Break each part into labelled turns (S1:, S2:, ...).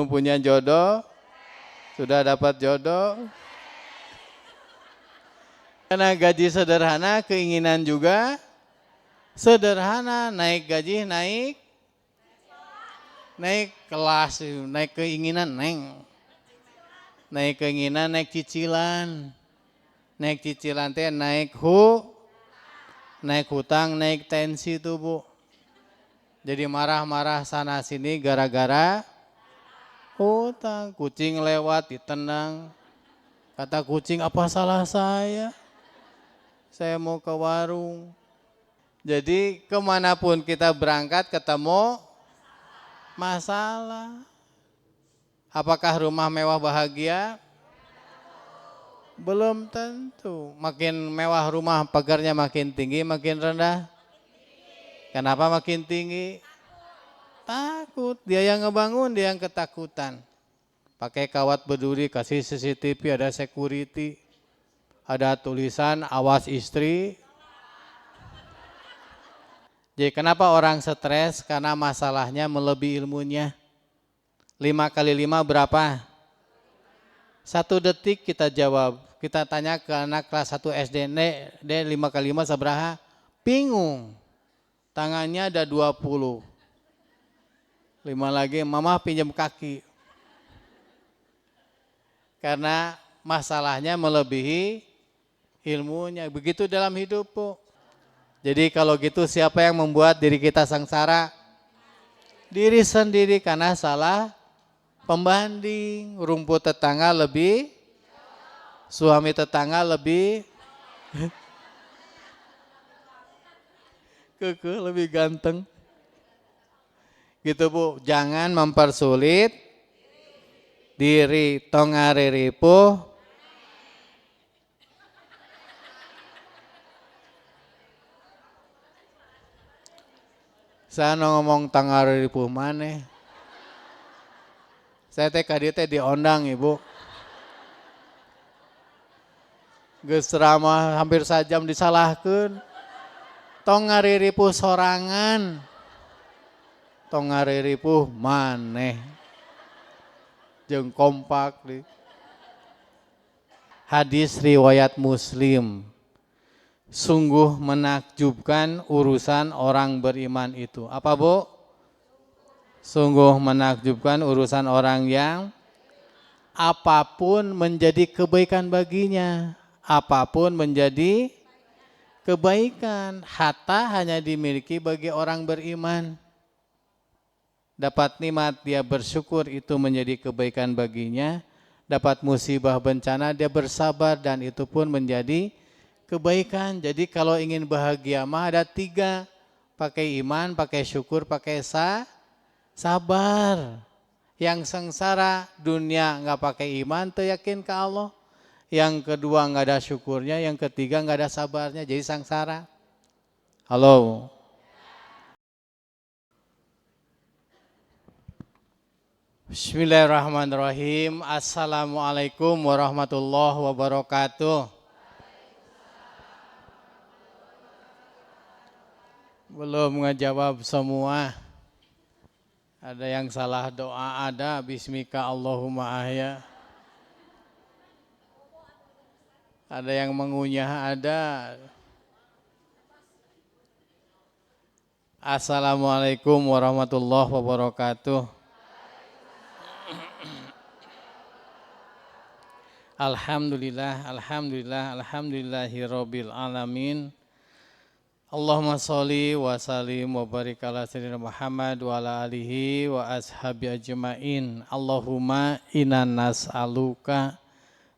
S1: Punya jodoh, sudah dapat jodoh. Karena gaji sederhana, keinginan juga sederhana. Naik gaji, naik kelas, naik keinginan, naik keinginan, naik cicilan. Naik cicilan teh naik hutang, naik tensi tuh Bu. Jadi marah-marah sana sini gara-gara hutang. Kucing lewat ditendang. Kata kucing, apa salah saya? Saya mau ke warung. Jadi kemanapun kita berangkat ketemu masalah. Apakah rumah mewah bahagia? Belum tentu. Makin mewah rumah, pagarnya makin tinggi, makin rendah. Kenapa makin tinggi? Takut. Dia yang ngebangun, dia yang ketakutan. Pakai kawat berduri, kasih CCTV, ada security. Ada tulisan, awas istri. Jadi kenapa orang stres? Karena masalahnya melebihi ilmunya. 5 kali 5 berapa? 1 detik kita jawab. Kita tanya ke anak kelas 1 SD, dia 5 kali 5 sabaraha? Bingung. Tangannya ada 20. 5 lagi, mama pinjam kaki. Karena masalahnya melebihi ilmunya. Begitu dalam hidup, Bu. Jadi kalau gitu siapa yang membuat diri kita sengsara? Diri sendiri karena salah pembanding. Rumput tetangga lebih, suami tetangga lebih keke, lebih ganteng. Gitu Bu, jangan mempersulit diri. Tong ngariripuh saya ngomong tanggal ribu mana? Saya teh kadi teh diondang Ibu. Geus ceramah hampir sajam disalahkeun. Tong ngariripuh sorangan. Tong ngariripuh maneh. Jeung kompak di. Hadis riwayat Muslim. Sungguh menakjubkan urusan orang beriman itu. Apa Bu? Sungguh menakjubkan urusan orang yang apapun menjadi kebaikan baginya. Apapun menjadi kebaikan. Harta hanya dimiliki bagi orang beriman. Dapat nikmat dia bersyukur itu menjadi kebaikan baginya. Dapat musibah bencana dia bersabar dan itu pun menjadi kebaikan. Jadi kalau ingin bahagia mah ada 3. Pakai iman, pakai syukur, pakai sabar. Yang sengsara dunia nggak pakai iman, tuh yakin ke Allah. Yang kedua nggak ada syukurnya, yang ketiga nggak ada sabarnya, jadi sengsara. Halo. Bismillahirrahmanirrahim. Assalamualaikum warahmatullahi wabarakatuh. Belum ngejawab semua. Ada yang salah doa ada. Bismika Allahumma ahya. Ada yang mengunyah ada. Assalamualaikum warahmatullahi wabarakatuh. Alhamdulillah, alhamdulillah, alhamdulillahirabbil alamin. Allahumma sholli wa sallim wa barik ala sayyidina Muhammad wa ala alihi wa ashabi ajmain. Allahumma inna nas'aluka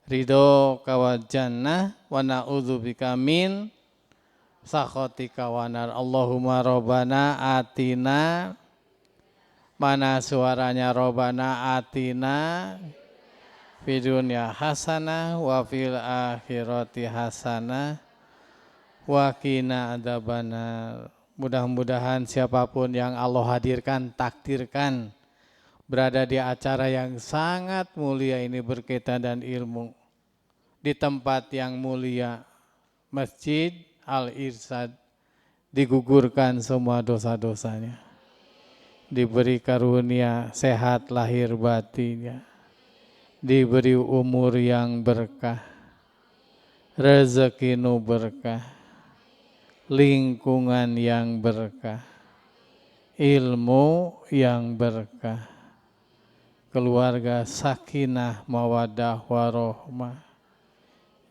S1: ridhoka wa jannah wa na'udzubika min sakhatika wa nar. Allahumma rabbana atina, mana suaranya Rabbana atina fid dunya hasanah wa fil akhirati hasanah wa qina adzabannar. Mudah-mudahan siapapun yang Allah hadirkan, takdirkan berada di acara yang sangat mulia ini berkaitan dan ilmu di tempat yang mulia Masjid Al-Irsyad, digugurkan semua dosa-dosanya. diberi karunia sehat lahir batinnya, diberi umur yang berkah, rezeki nu berkah, lingkungan yang berkah, ilmu yang berkah, keluarga sakinah mawaddah warohmah,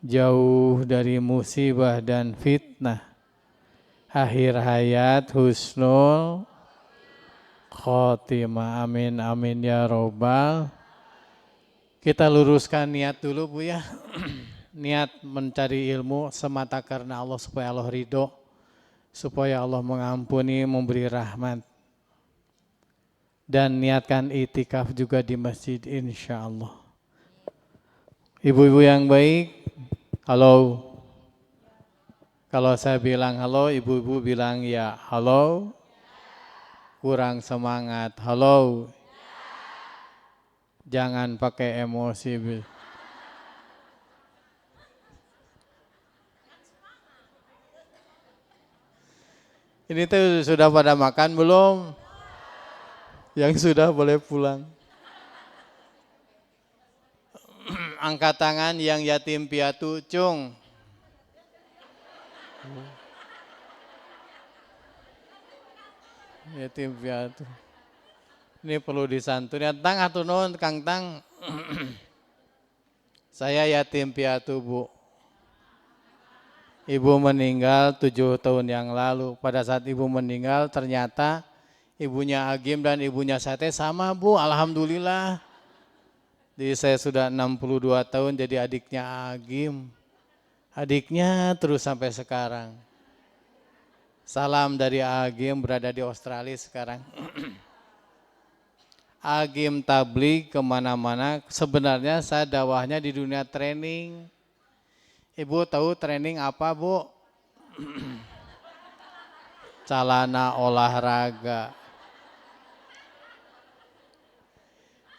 S1: jauh dari musibah dan fitnah, akhir hayat husnul khotimah. Amin amin ya robbal. Kita luruskan niat dulu Bu ya. Niat mencari ilmu semata karena Allah supaya Allah ridho, supaya Allah mengampuni, memberi rahmat. Dan niatkan itikaf juga di masjid insya Allah. Ibu-ibu yang baik, halo. Kalau saya bilang halo, ibu-ibu bilang ya halo. Kurang semangat, halo. Jangan pakai emosi. Ini tuh sudah pada makan belum? Yang sudah boleh pulang. Angkat tangan yang yatim piatu, cung. Yatim piatu. Ini perlu disantuni. Tang atau non, Kang Tang. Saya yatim piatu Bu. Ibu meninggal 7 tahun yang lalu. Pada saat ibu meninggal ternyata ibunya Agim dan ibunya Sate sama Bu. Alhamdulillah. Jadi saya sudah 62 tahun jadi adiknya Agim. Adiknya terus sampai sekarang. Salam dari Agim berada di Australia sekarang. Agim tabligh kemana-mana. Sebenarnya saya dakwahnya di dunia training. Ibu tahu training apa Bu? Celana olahraga.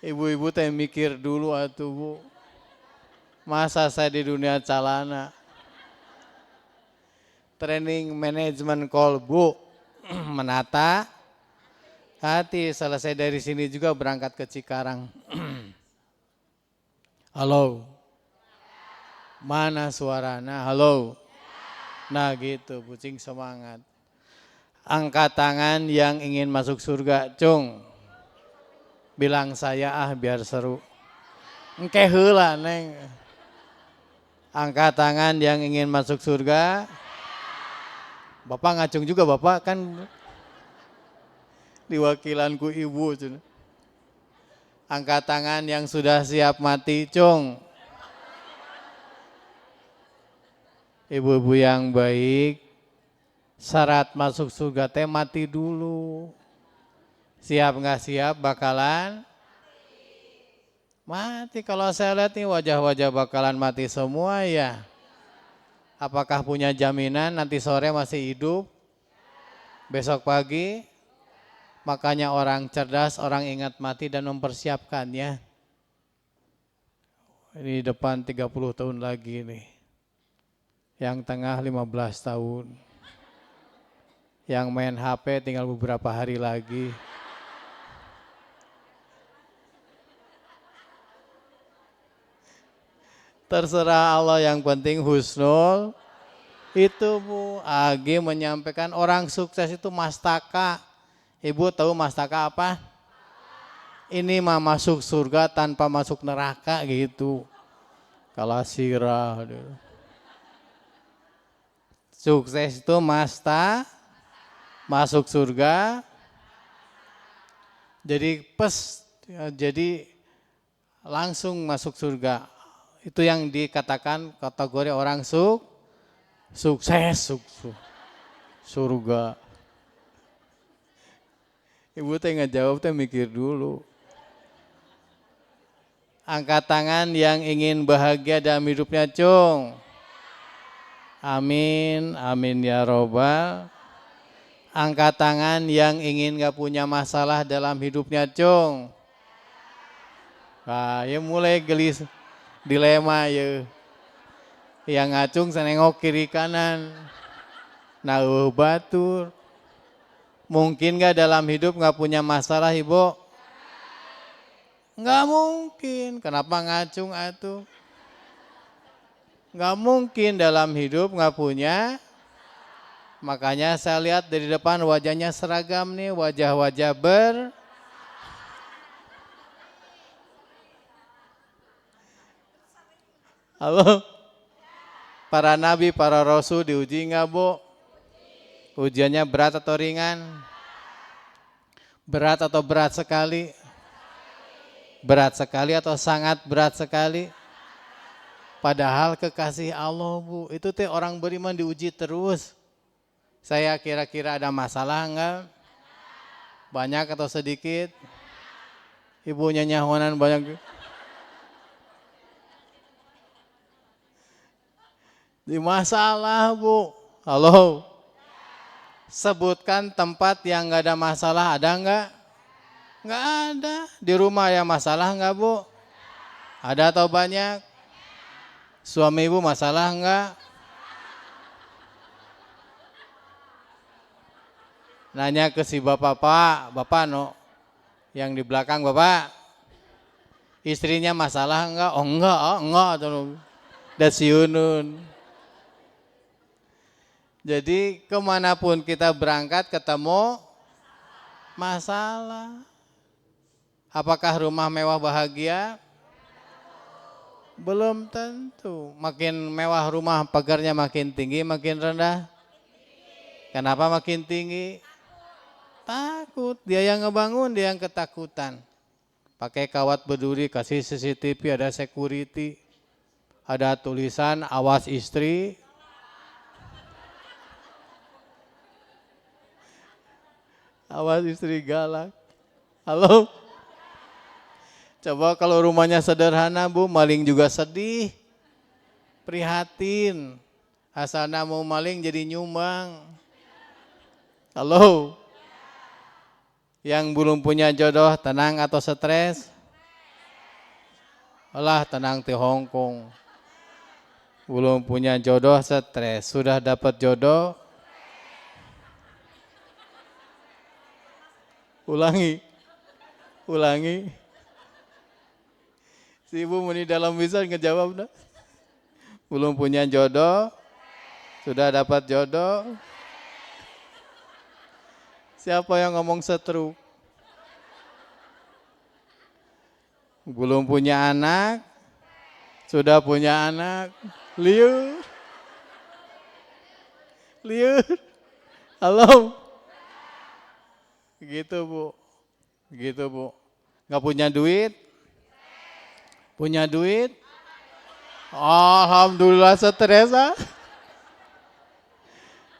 S1: Ibu-ibu teh mikir dulu atuh Bu. Masa saya di dunia celana? Training manajemen kolbu, menata hati. Selesai dari sini juga berangkat ke Cikarang. Halo, mana suaranya? Halo, nah gitu, pucing semangat. Angkat tangan yang ingin masuk surga, cung. Bilang saya biar seru. Engke heula neng. Angkat tangan yang ingin masuk surga. Bapak ngacung juga, Bapak kan diwakilanku ibu. Angkat tangan yang sudah siap mati, cung. Ibu-ibu yang baik, syarat masuk surga teh mati dulu. Siap nggak siap bakalan mati. Kalau saya lihat nih wajah-wajah bakalan mati semua ya. Apakah punya jaminan nanti sore masih hidup? Besok pagi? Makanya orang cerdas, orang ingat mati dan mempersiapkannya. Ini depan 30 tahun lagi nih. Yang tengah 15 tahun. Yang main HP tinggal beberapa hari lagi. Terserah Allah, yang penting husnul. Itu Bu, Agi menyampaikan orang sukses itu mastaka. Ibu tahu mastaka apa? Ini mah masuk surga tanpa masuk neraka gitu. Kalau sirah. Sukses itu masuk surga. Jadi jadi langsung masuk surga. Itu yang dikatakan kategori orang sukses surga. Ibu teh nggak jawab, teh mikir dulu. Angkat tangan yang ingin bahagia dalam hidupnya, cung. Amin, amin ya robbal. Angkat tangan yang ingin nggak punya masalah dalam hidupnya, cung. Nah, ya mulai gelis. Dilema ya. Yang ngacung senengok kiri kanan. Nah batur. Mungkin nggak dalam hidup nggak punya masalah Ibu? Nggak mungkin. Kenapa ngacung atuh? Nggak mungkin dalam hidup nggak punya. Makanya saya lihat dari depan wajahnya seragam nih, wajah-wajah Halo? Para nabi, para rasul diuji nggak Bu? Ujiannya berat atau ringan? Berat atau berat sekali? Berat sekali atau sangat berat sekali? Padahal kekasih Allah Bu, itu teh orang beriman diuji terus. Saya kira-kira ada masalah enggak? Banyak atau sedikit? Ibunya nyahonan banyak. Di masalah Bu. Halo. Sebutkan tempat yang enggak ada masalah, ada enggak? Enggak ada. Di rumah yang masalah enggak Bu? Ada atau banyak? Suami Ibu masalah enggak? Nanya ke si bapak no, yang di belakang Bapak, istrinya masalah enggak? Oh enggak, dasiunun. Jadi kemanapun kita berangkat ketemu masalah. Apakah rumah mewah bahagia? Belum tentu. Makin mewah rumah pagarnya makin tinggi, makin rendah. Kenapa makin tinggi? Takut, dia yang ngebangun, dia yang ketakutan. Pakai kawat berduri, kasih CCTV, ada security, ada tulisan awas istri. Awas istri galak. Halo? Coba kalau rumahnya sederhana Bu, maling juga sedih, prihatin. Asalnya mau maling jadi nyumbang. Halo? Yang belum punya jodoh tenang atau stres? Alah tenang di Hongkong. Belum punya jodoh stres, sudah dapat jodoh? Ulangi. Si ibu meni dalam bisa ngejawab dah. Belum punya jodoh, sudah dapat jodoh. Siapa yang ngomong setruk? Belum punya anak, sudah punya anak. Liur. Halo. Gitu Bu. Nggak punya duit? Punya duit? Alhamdulillah stres ah.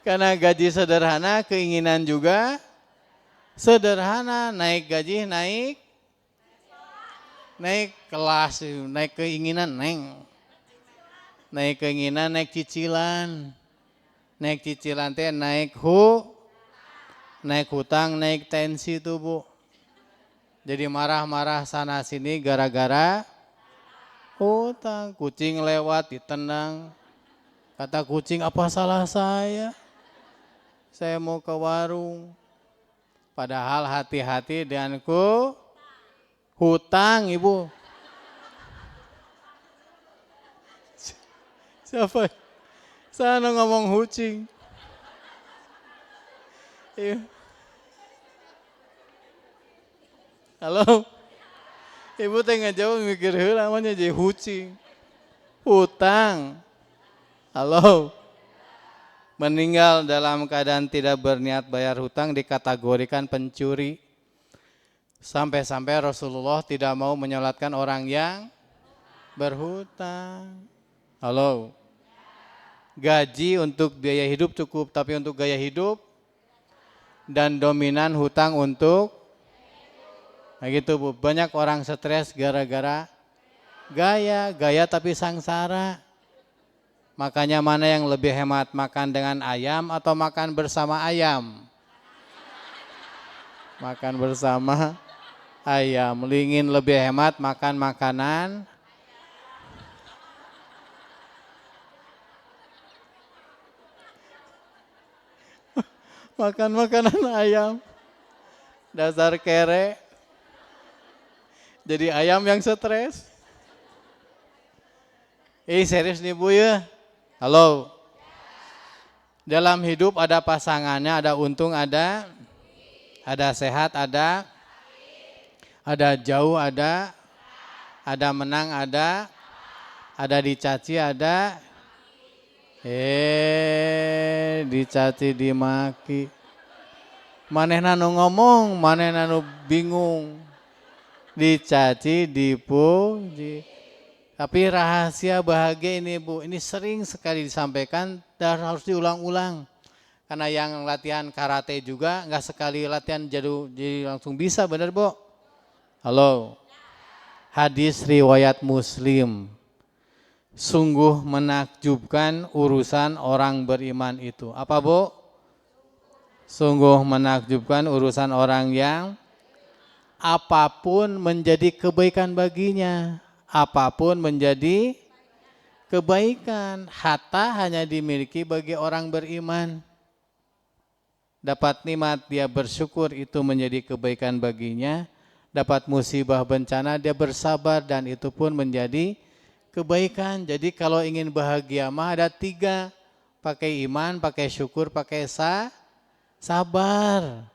S1: Karena gaji sederhana, keinginan juga sederhana. Naik gaji, naik kelas, naik keinginan, naik keinginan, naik cicilan. Naik cicilan teh naik hutang, naik tensi tuh Bu. Jadi marah-marah sana sini gara-gara hutang. Kucing lewat ditendang. Kata kucing, apa salah saya? Saya mau ke warung. Padahal hati-hati denganku hutang Ibu. Siapa? Sana ngomong kucing. Iya. Halo? Ibu teh ngejawab mikir heula namanya jadi kucing. Hutang. Halo? Meninggal dalam keadaan tidak berniat bayar hutang dikategorikan pencuri. Sampai-sampai Rasulullah tidak mau menyolatkan orang yang berhutang. Halo? Gaji untuk biaya hidup cukup, tapi untuk gaya hidup dan dominan hutang untuk gitu Bu. Banyak orang stres gara-gara gaya tapi sangsara. Makanya mana yang lebih hemat, makan dengan ayam atau makan bersama ayam? Makan bersama ayam. Ingin lebih hemat, makan makanan Makan makanan ayam. Dasar kere. Jadi ayam yang stres. Serius nih Bu ya. Halo. Dalam hidup ada pasangannya, ada untung, ada sehat, ada jauh, ada menang, ada dicaci, ada dicaci dimaki. Manehna nu ngomong, manehna nu bingung. Dicaci, dipuji. Tapi rahasia bahagia ini Bu, ini sering sekali disampaikan dan harus diulang-ulang. Karena yang latihan karate juga nggak sekali latihan jadi langsung bisa, benar Bu? Halo. Hadis riwayat Muslim. Sungguh menakjubkan urusan orang beriman itu. Apa Bu? Sungguh menakjubkan urusan orang yang apapun menjadi kebaikan baginya. Apapun menjadi kebaikan. Harta hanya dimiliki bagi orang beriman. Dapat nikmat dia bersyukur, itu menjadi kebaikan baginya. Dapat musibah bencana dia bersabar, dan itu pun menjadi kebaikan. Jadi kalau ingin bahagia mah ada 3. Pakai iman, pakai syukur, pakai sabar.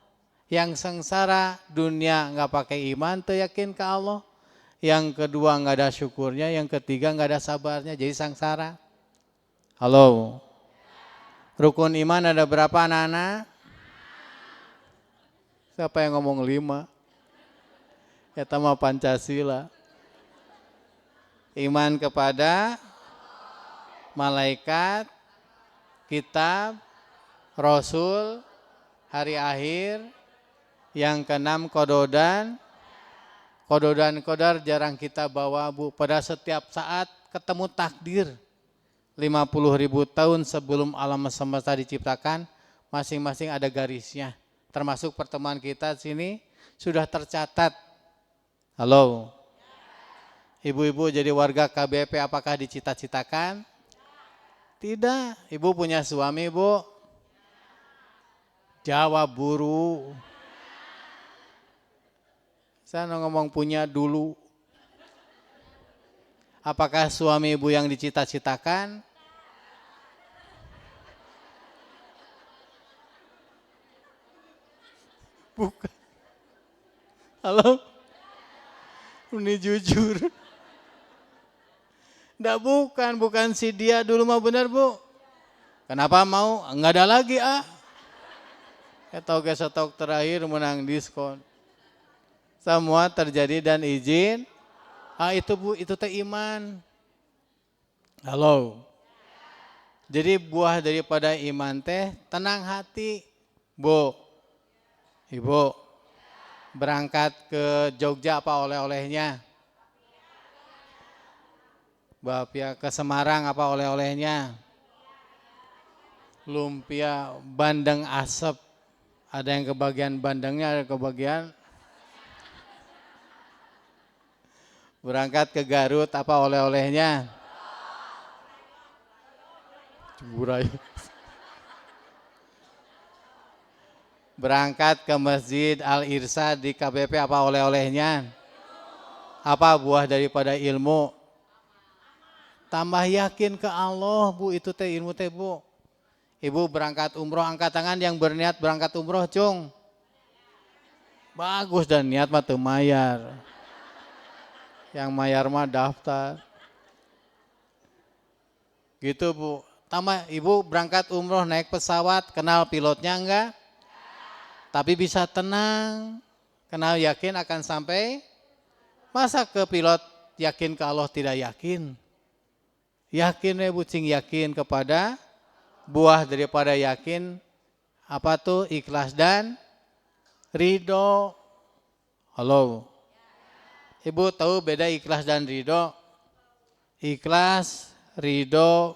S1: Yang sengsara dunia nggak pakai iman, tuh yakin ke Allah. Yang kedua nggak ada syukurnya, yang ketiga nggak ada sabarnya, jadi sengsara. Halo. Rukun iman ada berapa anak-anak? Siapa yang ngomong 5? Eta mah Pancasila. Iman kepada malaikat, kitab, rasul, hari akhir. Yang keenam kododan. Kododan kodar jarang kita bawa Bu. Pada setiap saat ketemu takdir. 50.000 tahun sebelum alam semesta diciptakan, masing-masing ada garisnya. Termasuk pertemuan kita sini sudah tercatat. Halo. Ibu-ibu jadi warga KBP apakah dicita-citakan? Tidak. Ibu punya suami Bu? Jawab buru. Saya ngomong punya dulu. Apakah suami ibu yang dicita-citakan? Bukan. Halo? Ini jujur. Nggak, bukan si dia dulu mah, benar Bu. Kenapa mau? Nggak ada lagi Stok terakhir menang diskon. Semua terjadi dan izin. Itu Bu, itu teh iman. Halo. Jadi buah daripada iman teh tenang hati. Bu, Ibu, berangkat ke Jogja apa oleh-olehnya? Bapia. Ke Semarang apa oleh-olehnya? Lumpia, bandeng asap. Ada yang kebagian bandengnya, ada kebagian. Berangkat ke Garut apa oleh-olehnya? Cemburai. Berangkat ke Masjid Al-Irsyad di KBP apa oleh-olehnya? Apa buah daripada ilmu? Tambah yakin ke Allah Bu, itu teh ilmu teh Bu. Ibu berangkat umroh, angkat tangan yang berniat berangkat umroh cung. Bagus, dan niat mah teu mayar. Yang mayar mah daftar. Gitu Bu. Tambah ibu berangkat umroh naik pesawat, kenal pilotnya enggak? Tapi bisa tenang. Kenal yakin akan sampai? Masa ke pilot yakin ke Allah tidak yakin? Yakin ya Bu, cing yakin kepada buah daripada yakin. Apa tuh? Ikhlas dan ridho. Halo. Ibu tahu beda ikhlas dan ridho? Ikhlas, ridho.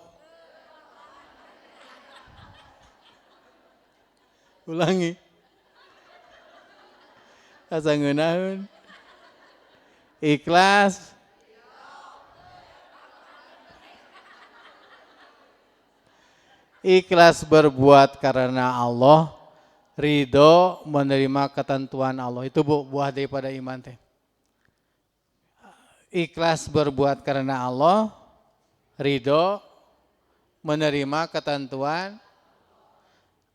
S1: Ulangi. Asa ngeunaheun. Ikhlas. Ikhlas berbuat karena Allah, ridho menerima ketentuan Allah. Itu Bu, buah daripada iman teh. Ikhlas berbuat karena Allah, ridho menerima ketentuan.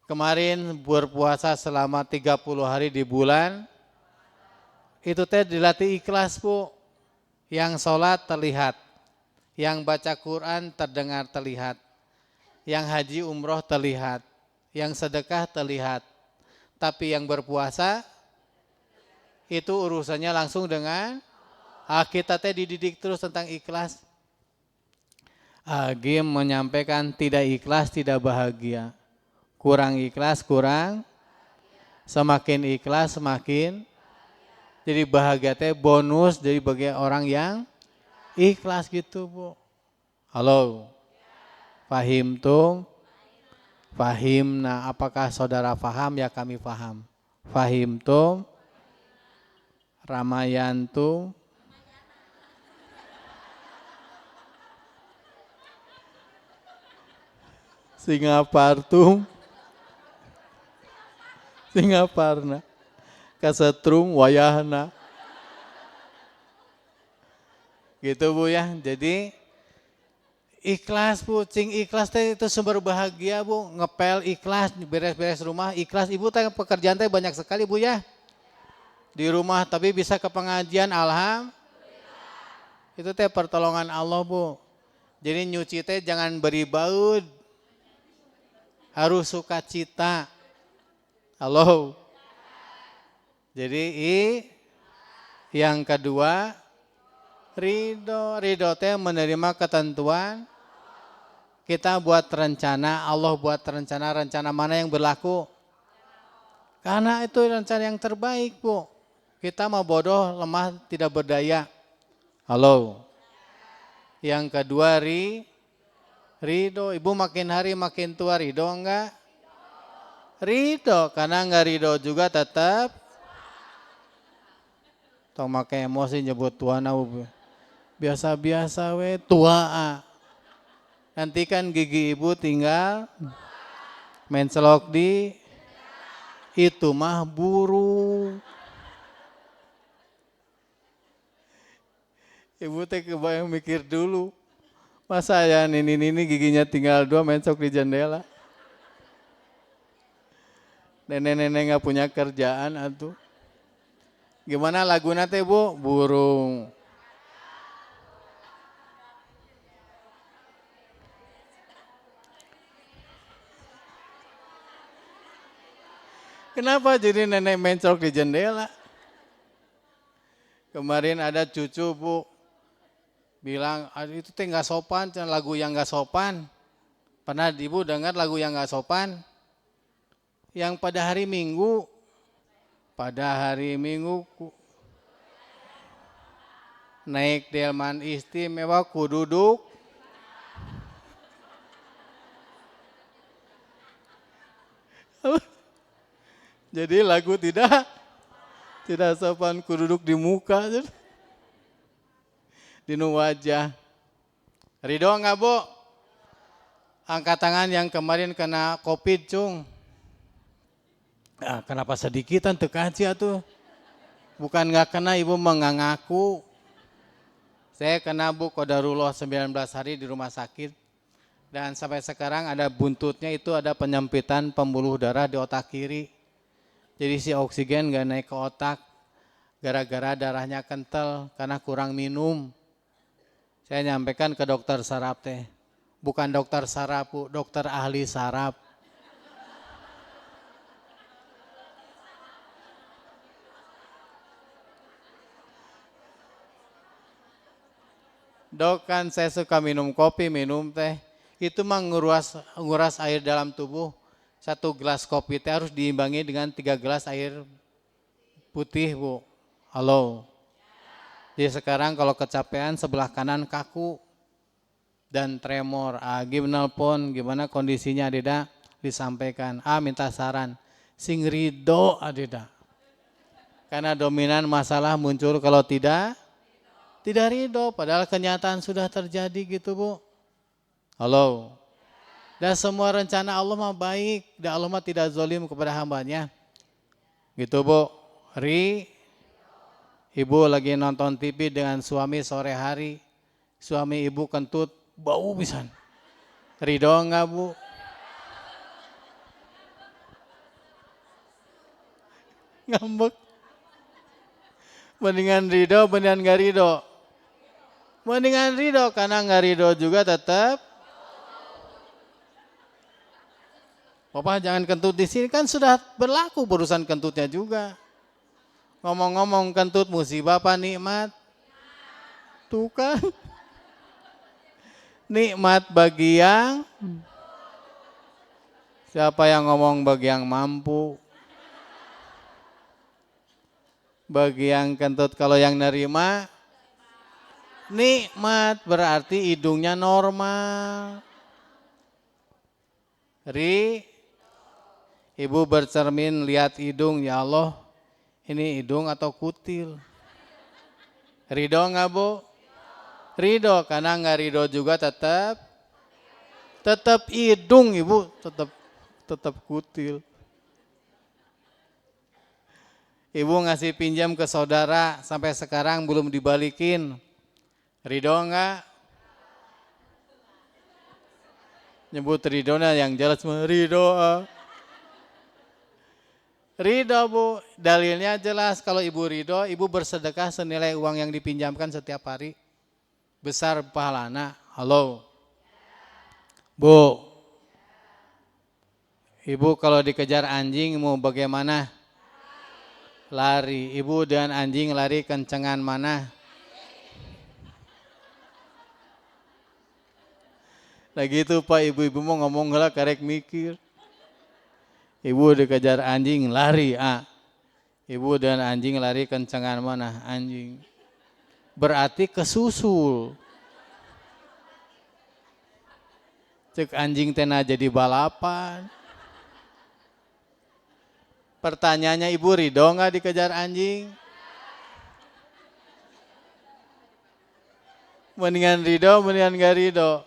S1: Kemarin berpuasa selama 30 hari di bulan, itu teh dilatih ikhlas Bu. Yang sholat terlihat, yang baca Quran terdengar terlihat, yang haji umroh terlihat, yang sedekah terlihat. Tapi yang berpuasa itu urusannya langsung dengan kita teh dididik terus tentang ikhlas. Agim menyampaikan tidak ikhlas tidak bahagia. Kurang ikhlas kurang, semakin ikhlas semakin. Jadi bahagia teh bonus dari bagi orang yang ikhlas gitu Bu. Halo. Fahim tuh. Fahim, nah apakah saudara faham ya kami faham. Fahim tuh. Ramayantum. Singapartum. Singaparna. Kasetrum wayahna. Gitu Bu ya. Jadi ikhlas Bu, cing ikhlas teh itu sumber bahagia Bu. Ngepel ikhlas, beres-beres rumah ikhlas. Ibu teh pekerjaan teh banyak sekali Bu ya. Di rumah tapi bisa ke pengajian, alhamdulillah. Itu teh pertolongan Allah Bu. Jadi nyuci teh jangan beribaud. Harus sukacita. Halo. Jadi yang kedua ridho. Ridho teh menerima ketentuan. Kita buat rencana, Allah buat rencana mana yang berlaku. Karena itu rencana yang terbaik Bu. Kita mau bodoh, lemah, tidak berdaya. Halo. Yang kedua ridho. Ibu makin hari makin tua ridho enggak? Ridho, karena enggak ridho juga tetap. Tong make emosi nyebut tua na biasa-biasa we tua. Nanti kan gigi ibu tinggal mencelok di itu mah buru. Ibu teh kebayang mikir dulu. Masa ya ini giginya tinggal 2 mencok di jendela. Nenek-nenek nggak punya kerjaan atuh. Gimana lagunya teh Bu? Burung. Kenapa jadi nenek mencok di jendela? Kemarin ada cucu Bu bilang itu teh nggak sopan, lagu yang nggak sopan. Pernah Ibu dengar lagu yang nggak sopan? Yang pada hari Minggu naik delman istimewa ku duduk. Jadi lagu tidak sopan, ku duduk di muka, di wajah. Ridho nggak Bu? Angkat tangan yang kemarin kena COVID cung. Kenapa sedikitan tekaci atuh? Bukan nggak kena, Ibu mengaku. Saya kena Bu Qadarullah 19 hari di rumah sakit. Dan sampai sekarang ada buntutnya itu ada penyempitan pembuluh darah di otak kiri. Jadi si oksigen nggak naik ke otak. Gara-gara darahnya kental karena kurang minum. Saya nyampaikan ke dokter saraf teh. Bukan dokter saraf Bu, dokter ahli saraf. Dok kan saya suka minum kopi, minum teh. Itu mah nguras air dalam tubuh. 1 gelas kopi teh harus diimbangi dengan 3 gelas air putih Bu. Halo. Jadi sekarang kalau kecapean sebelah kanan kaku dan tremor. Gimana pun gimana kondisinya Adida disampaikan. Minta saran. Sing ridho Adida. Karena dominan masalah muncul kalau tidak ridho, padahal kenyataan sudah terjadi gitu Bu. Halo. Dan semua rencana Allah mah baik. Dan Allah mah tidak zalim kepada hambanya. Gitu Bu. Ibu lagi nonton TV dengan suami sore hari. Suami ibu kentut, bau pisan. Ridho enggak Bu? Ngambek. Mendingan ridho, mendingan gak ridho. Mendingan ridho, karena gak ridho juga tetap. Papa jangan kentut di sini, kan sudah berlaku urusan kentutnya juga. Ngomong-ngomong kentut musibah apa nikmat? Tuh kan. Nikmat bagi yang, siapa yang ngomong bagi yang mampu? Bagi yang kentut, kalau yang nerima, nikmat berarti hidungnya normal. Ibu bercermin lihat hidung, ya Allah, ini hidung atau kutil? Ridho enggak Bu? Ridho, karena enggak ridho juga tetap hidung Ibu, tetap kutil. Ibu ngasih pinjam ke saudara sampai sekarang belum dibalikin. Ridho enggak? Nyebut ridhonya yang jelas, ridho. Ridho Bu, dalilnya jelas. Kalau ibu ridho, ibu bersedekah senilai uang yang dipinjamkan setiap hari. Besar pahalana. Halo Bu, ibu kalau dikejar anjing mau bagaimana? Lari. Ibu dan anjing lari kencengan mana? Nah gitu Pak, ibu-ibu mau ngomong lah karek mikir. Ibu dikejar anjing lari, ibu dan anjing lari kencengan mana? Anjing. Berarti kesusul. Cek anjing tena jadi balapan. Pertanyaannya, ibu ridho nggak dikejar anjing? Mendingan ridho, mendingan nggak ridho?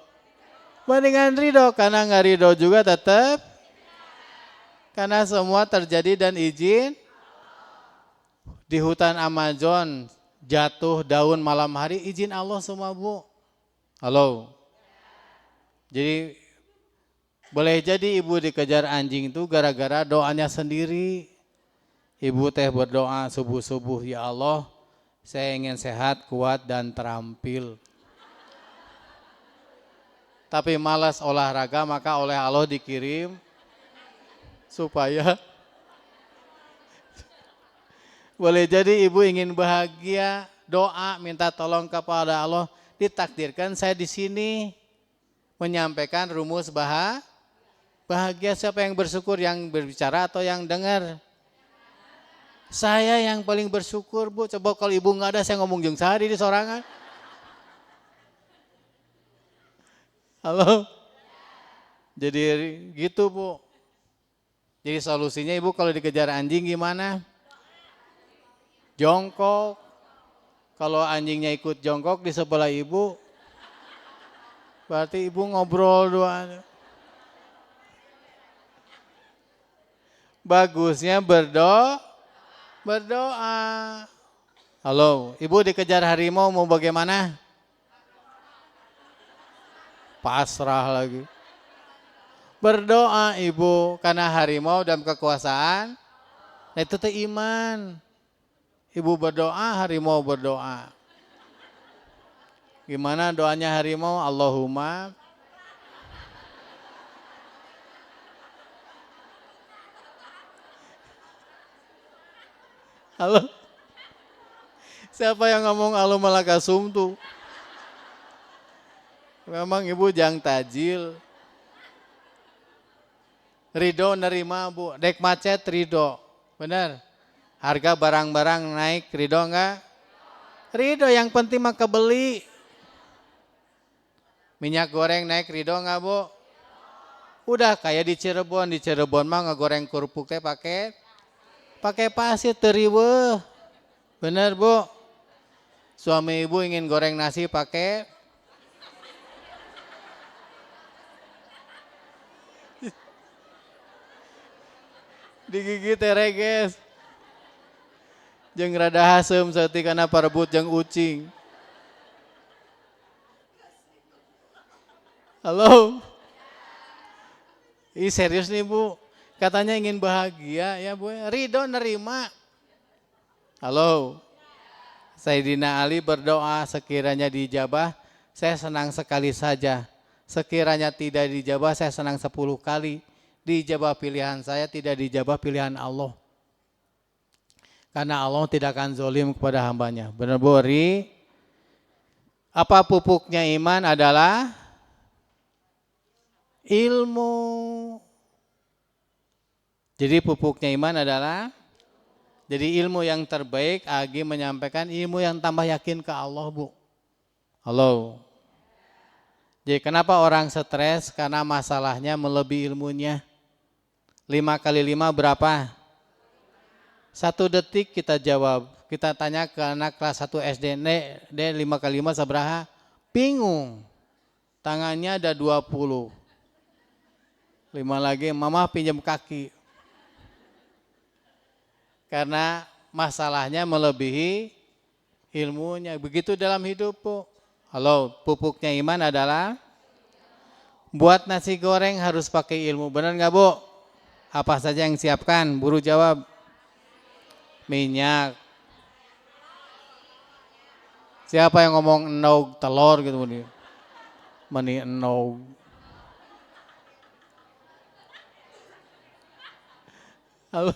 S1: Mendingan ridho, karena nggak ridho juga tetap. Karena semua terjadi dan izin. Di hutan Amazon jatuh daun malam hari, izin Allah semua Bu. Halo. Jadi boleh jadi ibu dikejar anjing itu gara-gara doanya sendiri. Ibu teh berdoa subuh-subuh, ya Allah, saya ingin sehat, kuat, dan terampil. Tapi malas olahraga, maka oleh Allah dikirim supaya boleh jadi ibu ingin bahagia, doa, minta tolong kepada Allah, ditakdirkan saya di sini menyampaikan rumus bahagia. Siapa yang bersyukur, yang berbicara atau yang dengar? Saya yang paling bersyukur Bu. Coba kalau ibu nggak ada, saya ngomong jeung sehari di sorangan. Halo. Jadi gitu Bu. Jadi solusinya ibu kalau dikejar anjing gimana? Jongkok. Kalau anjingnya ikut jongkok di sebelah ibu, berarti ibu ngobrol doa. Bagusnya berdoa. Halo, ibu dikejar harimau mau bagaimana? Pasrah lagi. Berdoa ibu, karena harimau dalam kekuasaan, nah itu teh iman. Ibu berdoa, harimau berdoa. Gimana doanya harimau? Allahumma. Halo. Siapa yang ngomong Allahumma lakasum tuh? Memang ibu jang tajil. Ridho nerima Bu, dek macet ridho, benar. Harga barang-barang naik ridho enggak? Ridho, yang penting mah kebeli. Minyak goreng naik ridho enggak Bu? Udah kayak di Cirebon mah ngegoreng kerupuk teh pakai pasir teriweuh. Benar Bu? Suami ibu ingin goreng nasi pakai digigit tereges. Jeung rada hasem saeutik kana parebut jeung ucing. Halo? Ih serius nih Bu, katanya ingin bahagia ya Bu, ridho nerima. Halo? Sayyidina Ali berdoa sekiranya dijabah, saya senang sekali saja. Sekiranya tidak dijabah, saya senang 10 kali. Dijabah pilihan saya, tidak dijabah pilihan Allah. Karena Allah tidak akan zolim kepada hambanya. Benar Bu Ri? Apa pupuknya iman adalah ilmu. Jadi pupuknya iman adalah, jadi ilmu yang terbaik Agi menyampaikan ilmu yang tambah yakin ke Allah Bu. Halo. Jadi kenapa orang stres? Karena masalahnya melebihi ilmunya. 5 kali 5 berapa? 1 detik kita jawab. Kita tanya ke anak kelas 1 SD, dia 5 kali 5 sabaraha? Bingung. Tangannya ada 20. 5 lagi, mama pinjam kaki. Karena masalahnya melebihi ilmunya. Begitu dalam hidup Bu. Halo, pupuknya iman adalah buat nasi goreng harus pakai ilmu. Benar nggak Bu? Apa saja yang siapkan? Buru jawab. Minyak. Siapa yang ngomong enog telur gitu nih? Meni enog. Halo.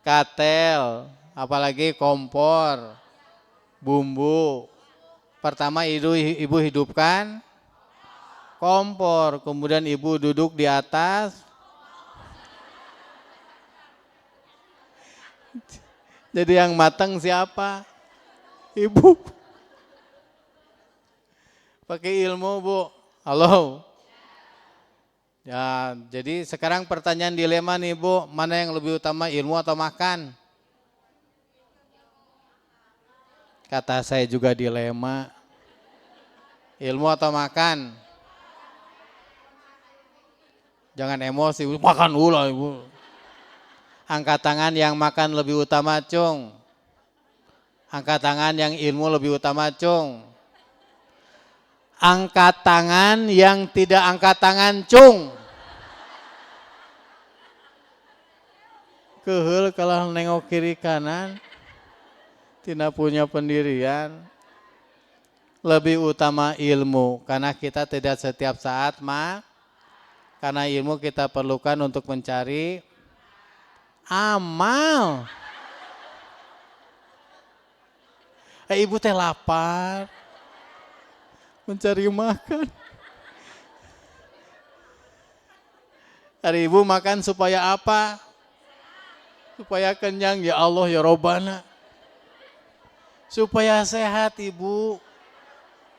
S1: Katel, apalagi kompor, bumbu. Pertama ibu hidupkan kompor, kemudian ibu duduk di atas. Jadi yang matang siapa? Ibu. Pakai ilmu Bu. Halo. Ya, jadi sekarang pertanyaan dilema nih Bu, mana yang lebih utama, ilmu atau makan? Kata saya juga dilema. Ilmu atau makan? Jangan emosi, makan ulah Ibu. Angkat tangan yang makan lebih utama, Cung. Angkat tangan yang ilmu lebih utama, Cung. Angkat tangan yang tidak angkat tangan, Cung. Keheul kalau nengok kiri kanan, tidak punya pendirian. Lebih utama ilmu, karena kita tidak setiap saat karena ilmu kita perlukan untuk mencari amal. Ibu teh lapar, mencari makan. Hari ibu makan supaya apa? Supaya kenyang, ya Allah ya Robbana. Supaya sehat Ibu.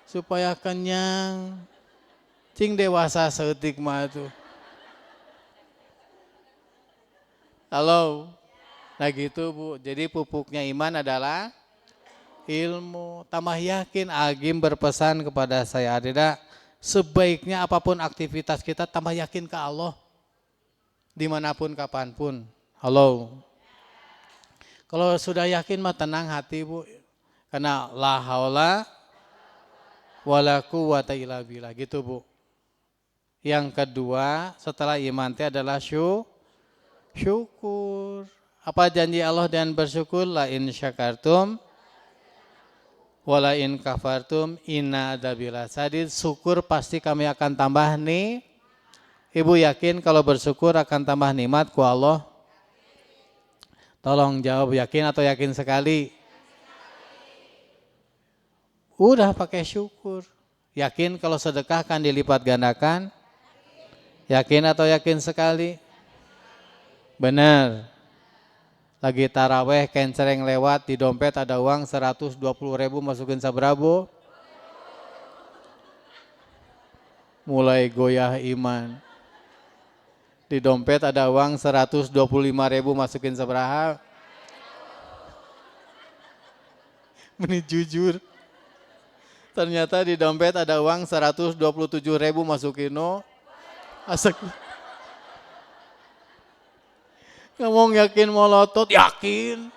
S1: Supaya kenyang. Cing dewasa seetik mah tuh. Halo. Nah gitu Bu. Jadi pupuknya iman adalah ilmu. Tambah yakin. Agim berpesan kepada saya, Adeda, sebaiknya apapun aktivitas kita tambah yakin ke Allah. Dimanapun kapanpun. Halo. Kalau sudah yakin mah tenang hati Bu. Karena la haula wala quwata illa billah gitu Bu. Yang kedua setelah iman itu adalah syukur. Apa janji Allah dan bersyukur? La in syakartum wala in kafartum inna adzabil sadid. Syukur pasti kami akan tambah nih. Ibu yakin kalau bersyukur akan tambah nikmat ku Allah? Tolong jawab yakin atau yakin sekali? Udah pakai syukur. Yakin kalau sedekah akan dilipat gandakan? Yakin atau yakin sekali? Benar. Lagi taraweh kencereng lewat di dompet ada uang 120.000 masukin sabrabo. Mulai goyah iman. Di dompet ada uang 125.000 masukin sabaraha. Meni jujur. Ternyata di dompet ada uang 127.000 masukin no. Asak. Ngomong yakin molotot, yakin.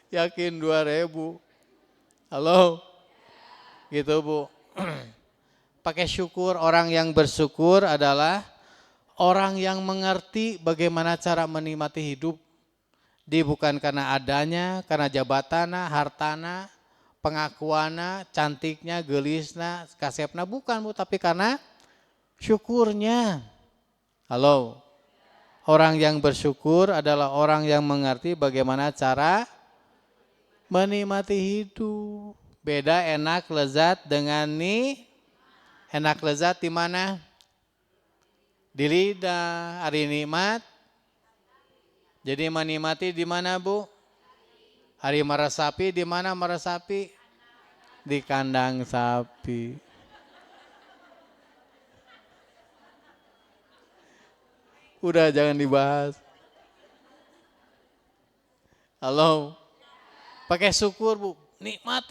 S1: Yakin 2000. Halo? Gitu Bu. Pakai syukur, orang yang bersyukur adalah orang yang mengerti bagaimana cara menikmati hidup. Dia bukan karena adanya, karena jabatana, hartana, pengakuana, cantiknya, gelisna, kasepna, bukan Bu, tapi karena syukurnya. Halo? Orang yang bersyukur adalah orang yang mengerti bagaimana cara menikmati hidup. Beda enak lezat dengan enak lezat di mana? Di lidah. Hari nikmat. Jadi menikmati di mana Bu? Hari meresapi di mana meresapi? Di kandang sapi. Udah jangan dibahas. Halo. Pakai syukur Bu. Nikmat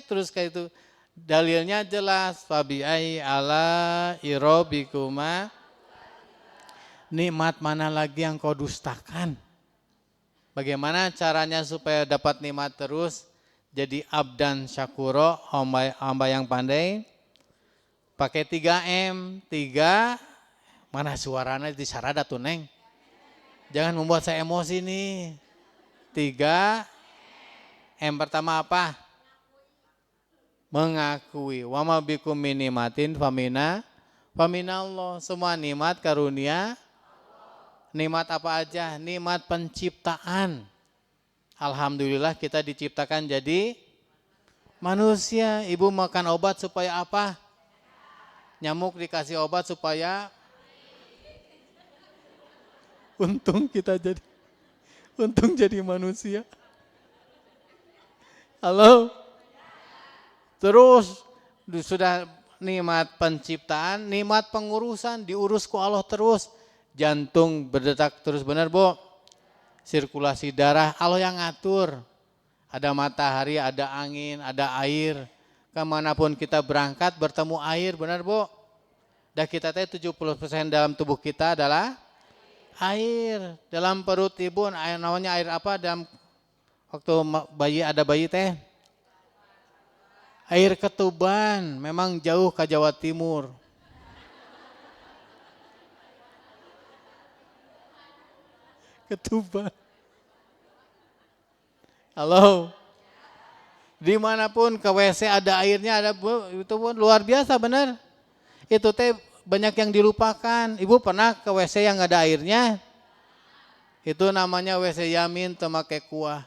S1: terus kayak itu. Dalilnya jelas. Fabi'ai ala irobikuma. Nikmat mana lagi yang kau dustakan? Bagaimana caranya supaya dapat nikmat terus? Jadi abdan syakuro, hamba yang pandai. Pakai 3M. 3, mana suaranya disarada tuh Neng? Jangan membuat saya emosi nih. 3, M pertama apa? Mengakui. Wa ma bikum min nimatin famina Allah. Semua nikmat karunia. Nikmat apa aja? Nikmat penciptaan. Alhamdulillah kita diciptakan jadi manusia. Ibu makan obat supaya apa? Nyamuk dikasih obat supaya untung jadi manusia. Halo? Terus sudah nikmat penciptaan, nikmat pengurusan, diurus ku Allah terus. Jantung berdetak terus, benar Bu? Sirkulasi darah, Allah yang ngatur. Ada matahari, ada angin, ada air. Kemanapun kita berangkat bertemu air, benar Bu? Dan kita tahu 70% dalam tubuh kita adalah air. Dalam perut ibu namanya air apa? Dalam waktu bayi ada bayi teh? Air ketuban. Memang jauh ke Jawa Timur. Ketuban. Halo. Dimanapun ke WC ada airnya, ada itu pun luar biasa benar. Itu teh banyak yang dilupakan. Ibu pernah ke WC yang ada airnya? Itu namanya WC Yamin temakai kuah.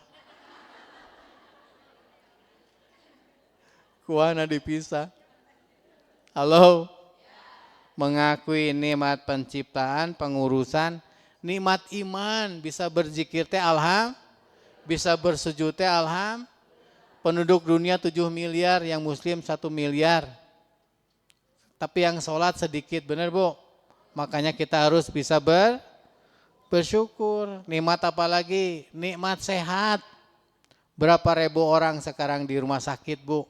S1: Kuahnya dipisah. Halo? Mengakui nikmat penciptaan, pengurusan, nikmat iman, bisa berzikir teh bisa bersujud teh penduduk dunia 7 miliar, yang muslim 1 miliar. Tapi yang sholat sedikit, benar Bu? Makanya kita harus bisa bersyukur. Nikmat apa lagi? Nikmat sehat. Berapa ribu orang sekarang di rumah sakit Bu?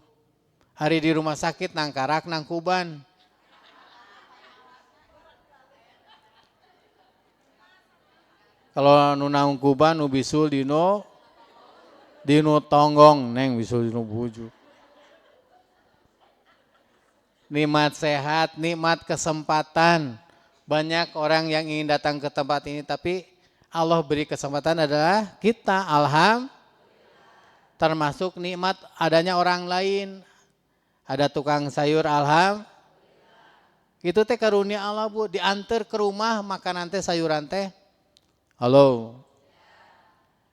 S1: Hari di rumah sakit nang karak, nang kuban. Kalau nunang kuban, nu bisul dino tonggong, neng bisul dino bujuk. Nikmat sehat, nikmat kesempatan. Banyak orang yang ingin datang ke tempat ini, tapi Allah beri kesempatan adalah kita, termasuk nikmat adanya orang lain. Ada tukang sayur, itu teh karunia Allah Bu, diantar ke rumah makanan teh sayuran teh. Halo.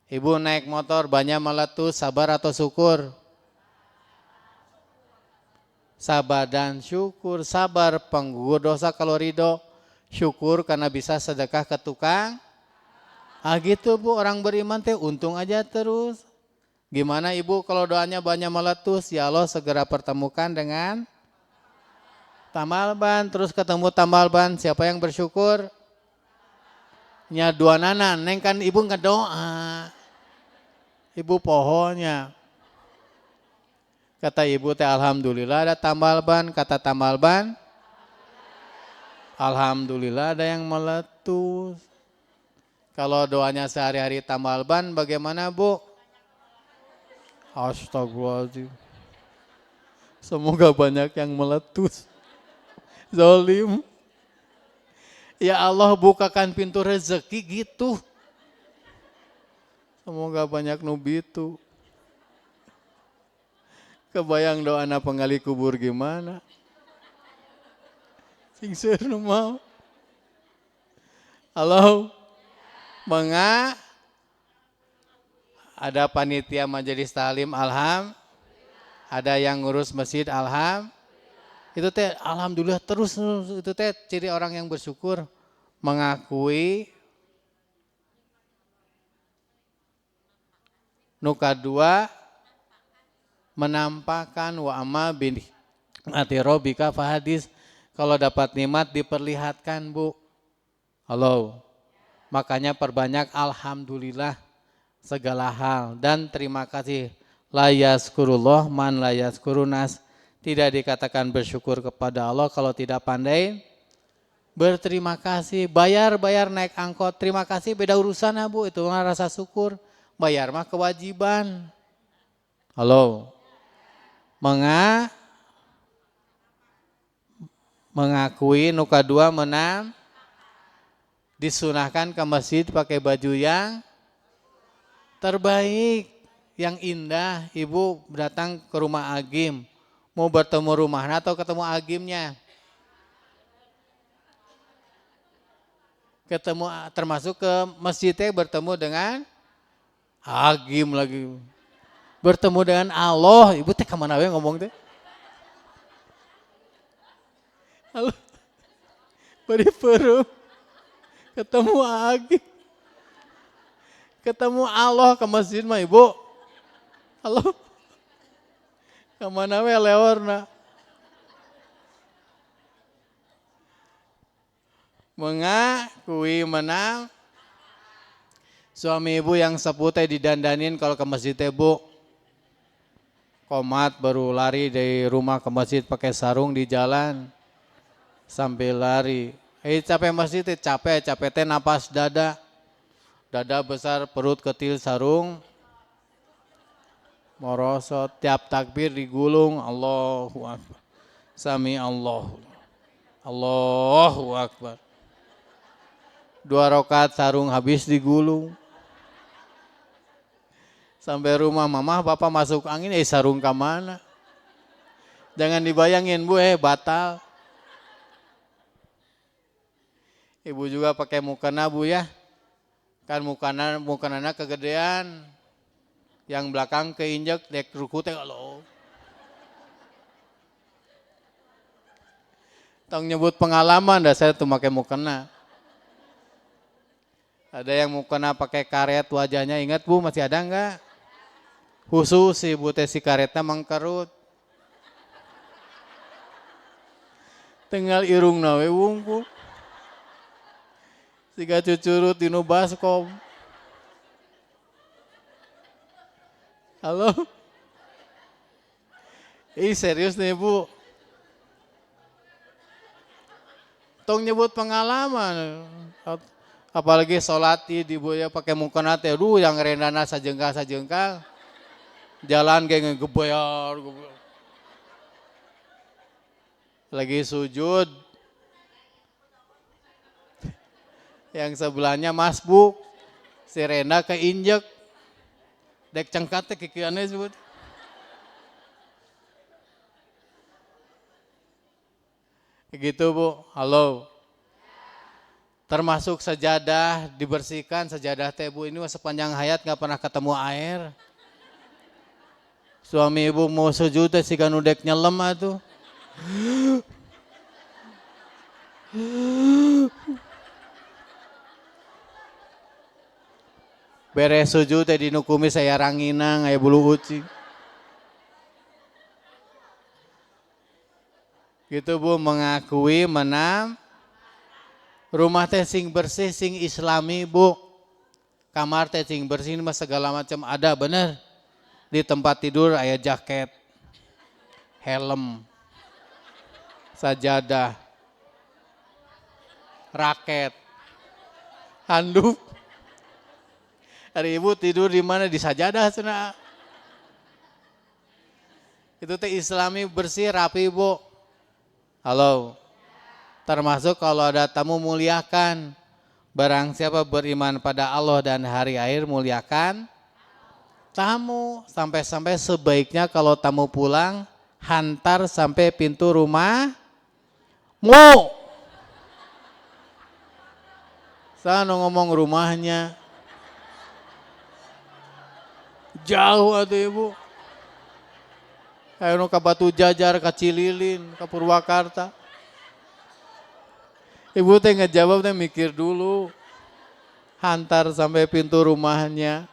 S1: Ibu naik motor banyak meletus, sabar atau syukur? Sabar dan syukur. Sabar penggugur dosa kalau ridho. Syukur karena bisa sedekah ke tukang. Gitu Bu, orang beriman teh untung aja terus. Gimana Ibu kalau doanya banyak meletus? Ya Allah segera pertemukan dengan tambal ban. Terus ketemu tambal ban, siapa yang bersyukur? Nya dua nana, neng kan Ibu ngedoa. Ibu pohonnya. Kata Ibu teh alhamdulillah ada tambal ban. Kata tambal ban, alhamdulillah ada yang meletus. Kalau doanya sehari-hari tambal ban bagaimana Bu? Astagfirullahaladzim. Semoga banyak yang meletus. Zolim. Ya Allah bukakan pintu rezeki gitu. Semoga banyak nubitu. Kebayang doa anak penggali kubur gimana? Sing seur nu mau. Halo. Ada panitia majelis taklim alham. Ada yang ngurus masjid alham. Itu teh alhamdulillah terus itu teh ciri orang yang bersyukur, mengakui. Nuka dua, menampakkan wa amma bin ati robika fahadis. Kalau dapat nikmat diperlihatkan Bu. Halo. Makanya perbanyak alhamdulillah segala hal dan terima kasih. La yazkurullah man la yazkurunas. Tidak dikatakan bersyukur kepada Allah kalau tidak pandai berterima kasih. Bayar naik angkot, terima kasih beda urusan Bu, itu rasa syukur. Bayar mah kewajiban. Halo. Mengakui nuka dua menang. Disunahkan ke masjid pakai baju yang terbaik, yang indah. Ibu datang ke rumah Agim, mau bertemu rumahnya atau ketemu Agimnya? Ketemu, termasuk ke masjidnya bertemu dengan Agim lagi. Bertemu dengan Allah, ibu teh kemana we ngomong teh? Halo, beri perum. Ketemu Agim. Ketemu Allah ke masjid mah ibu. Halo. Kemana we leorna? Mengakui menang. Suami ibu yang sepuh teh didandanin kalau ke masjid teh Bu. Komat baru lari dari rumah ke masjid pakai sarung di jalan. Sambil lari. Capek masjid teh capek teh napas dada. Dada besar, perut kecil, sarung. Morosot, tiap takbir digulung, Allahu Akbar. Sami Allahu. Allahu Akbar. 2 rakaat sarung habis digulung. Sampai rumah mama, papa masuk angin, sarung ke mana? Jangan dibayangin Bu, batal. Ibu juga pakai mukena Bu ya. Kan mukena kegedean. Yang belakang keinjek dek ruku teh lo. Tong nyebut pengalaman dah saya tuh pakai mukena. Ada yang mukena pakai karet wajahnya, ingat Bu masih ada enggak? Khusus ibu teh si karetnya mangkerut. Tinggal irung nawe wungkul. Siga cucurut dinu baskom. Halo? Serius nih Bu. Tong nyebut pengalaman. Apalagi sholat di buaya pakai mukena teh, yang rendana sajengkal. Jalan kayak ngegebayar. Lagi sujud. Yang sebelahnya masbuk, si Renda keinjek, dek cengkatnya kikiannya sebut. Gitu Bu, halo. Termasuk sajadah dibersihkan, sajadah teh Bu ini sepanjang hayat nggak pernah ketemu air. Suami ibu mau sujud teh si ganudek nyelem atuh. Beres sujud teh dinukumi saya ranginang aya bulu ucing. Gitu Bu, mengakui menang. Rumah teh sing bersih, sing islami Bu. Kamar teh sing bersih mah segala macam ada bener. Di tempat tidur aya jaket, helm, sajadah, raket, handuk. Hari ibu tidur di mana? Di sajadah cenah. Itu teh Islami bersih rapi bu. Halo. Termasuk kalau ada tamu muliakan. Barang siapa beriman pada Allah dan hari akhir muliakan tamu. Sampai-sampai sebaiknya kalau tamu pulang hantar sampai pintu rumah mu. Saya ngomong rumahnya. Jauh atuh ibu. Ayo ke Batu Jajar, ke Cililin, ke Purwakarta. Ibu teh ngejawab teh mikir dulu. Hantar sampai pintu rumahnya.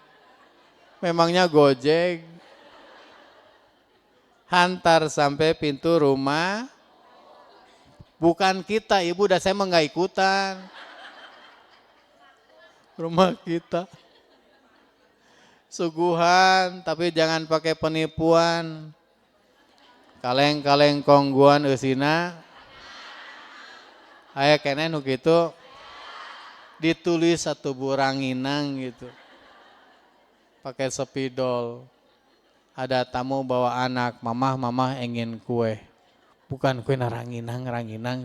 S1: Memangnya Gojek. Hantar sampai pintu rumah. Bukan kita, ibu dan saya mah nggak ikutan. Rumah kita. Suguhan, tapi jangan pakai penipuan. Kaleng-kaleng kongguan eusina. Aya keneh nu kitu. Ditulis satu buranginang gitu. Pakai spidol. Ada tamu bawa anak, mamah ingin kue. Bukan kue ranginang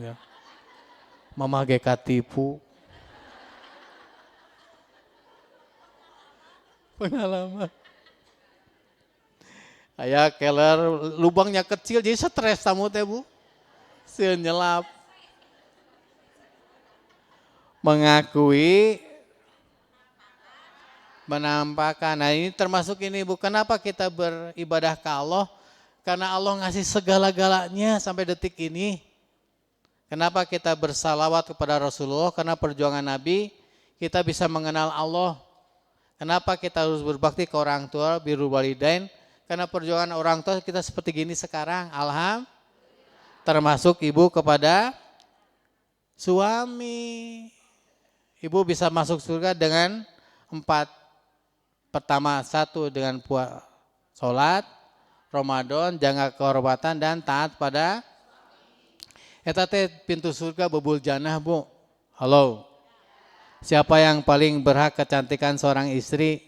S1: ya. Mamah ge katipu. Pengalaman. Aya keler lubangnya kecil jadi stres tamu teh bu. Sieun nyelap. Mengakui menampakkan. Nah ini termasuk ini bu. Kenapa kita beribadah ke Allah? Karena Allah ngasih segala-galanya sampai detik ini. Kenapa kita bersalawat kepada Rasulullah? Karena perjuangan Nabi kita bisa mengenal Allah. Kenapa kita harus berbakti ke orang tua, birrul walidain? Karena perjuangan orang tua kita seperti gini sekarang. Alhamdulillah. Termasuk ibu kepada suami. Ibu bisa masuk surga dengan 4. Pertama, 1 dengan sholat, Ramadan, jaga kehormatan dan taat pada eta teh pintu surga bebul jannah bu. Halo. Siapa yang paling berhak kecantikan seorang istri?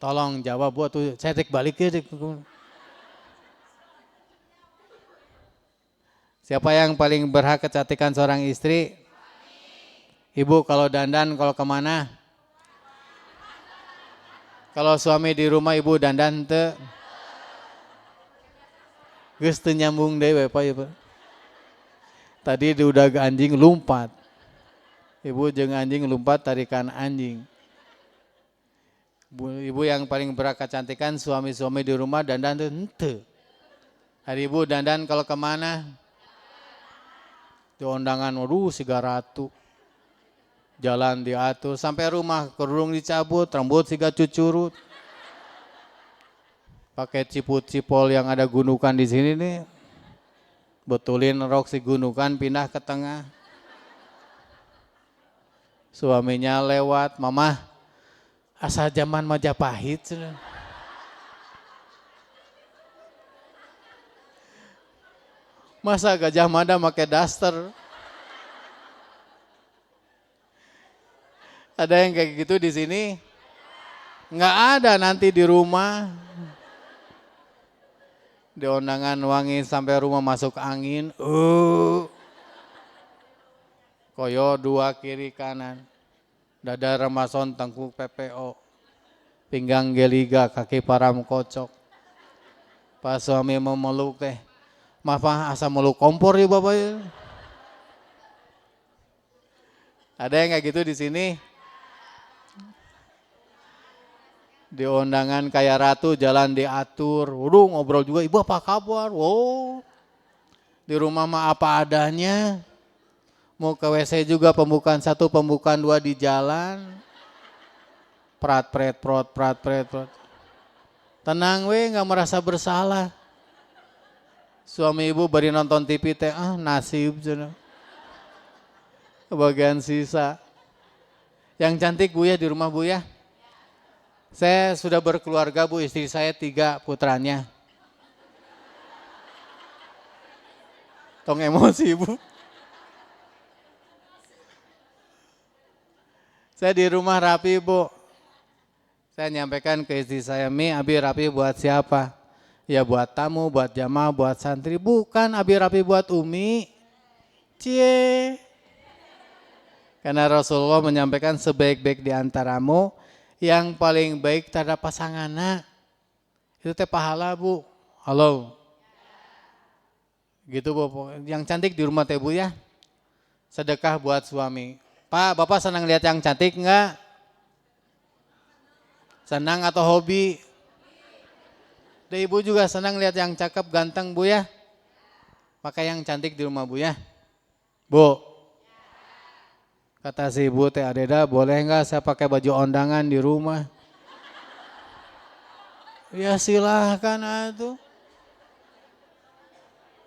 S1: Tolong jawab bu tuh saya balik ya. Siapa yang paling berhak kecantikan seorang istri? Ibu kalau dandan kalau kemana? Kalau suami di rumah ibu dandan teu. Geus teu nyambung deui Pak ibu. Tadi di udah anjing lumpat. Ibu jeung anjing lumpat tarikan anjing. Ibu yang paling berhak kecantikan suami-suami di rumah dandan teu henteu. Hari ibu dandan kalau kemana? Di undangan siga ratu. Jalan diatur sampai rumah kerudung dicabut, rambut siga cucurut. Pakai ciput-cipol yang ada gundukan di sini nih. Betulin rok si gundukan pindah ke tengah. Suaminya lewat, "Mama, asa zaman Majapahit." Masa Gajah Mada make daster? Ada yang kayak gitu di sini? Nggak ada nanti di rumah. Di undangan wangi sampai rumah masuk angin. Koyo 2 kiri kanan. Dada remason tengkuk PPO. Pinggang geliga kaki param kocok. Pas suami mau meluk teh. Maaf asa meluk kompor ya bapak ya. Ada yang kayak gitu di sini? Di undangan kayak ratu jalan diatur, ngobrol juga, ibu apa kabar? Wow, di rumah mah apa adanya, mau ke WC juga pembukaan 1, pembukaan 2 di jalan, prat pret. Tenang we, nggak merasa bersalah. Suami ibu bari nonton TV teh, nasib cenah. Kebagian sisa. Yang cantik bu ya di rumah bu ya. Saya sudah berkeluarga bu, istri saya 3 putranya. Tong emosi bu. Saya di rumah rapi bu. Saya nyampaikan ke istri saya, Mi, abi rapi buat siapa? Ya buat tamu, buat jamaah, buat santri. Bukan abi rapi buat Umi. Cie. Karena Rasulullah menyampaikan sebaik-baik di antaramu, yang paling baik terhadap pasanganna. Itu teh pahala, Bu. Halo. Gitu, Bu. Yang cantik di rumah teh, Bu ya. Sedekah buat suami. Pak, Bapak senang lihat yang cantik enggak? Senang atau hobi? Dan Ibu juga senang lihat yang cakep, ganteng, Bu ya. Pakai yang cantik di rumah, Bu ya. Bu. Kata si Ibu teh, Adeda, boleh enggak saya pakai baju ondangan di rumah? Ya silahkan atuh.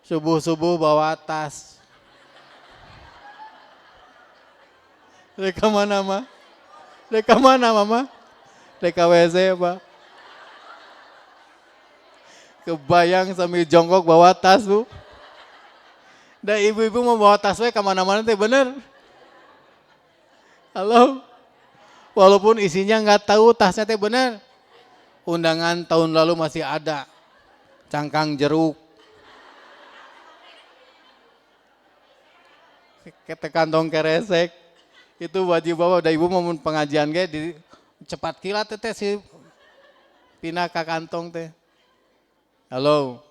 S1: Subuh-subuh bawa tas. Deka mana, Ma? Deka mana, Mama? Deka WC, Pak. Kebayang sambil jongkok bawa tas, Bu. Dan ibu-ibu mau bawa tas we kemana-mana teh bener. Halo? Walaupun isinya nggak tahu tasnya teh bener. Undangan tahun lalu masih ada. Cangkang jeruk. Kete kantong keresek. Itu wajib bawa. Dan ibu mau pengajian ge di cepat kilat teh si pindah ke kantong teh. Halo?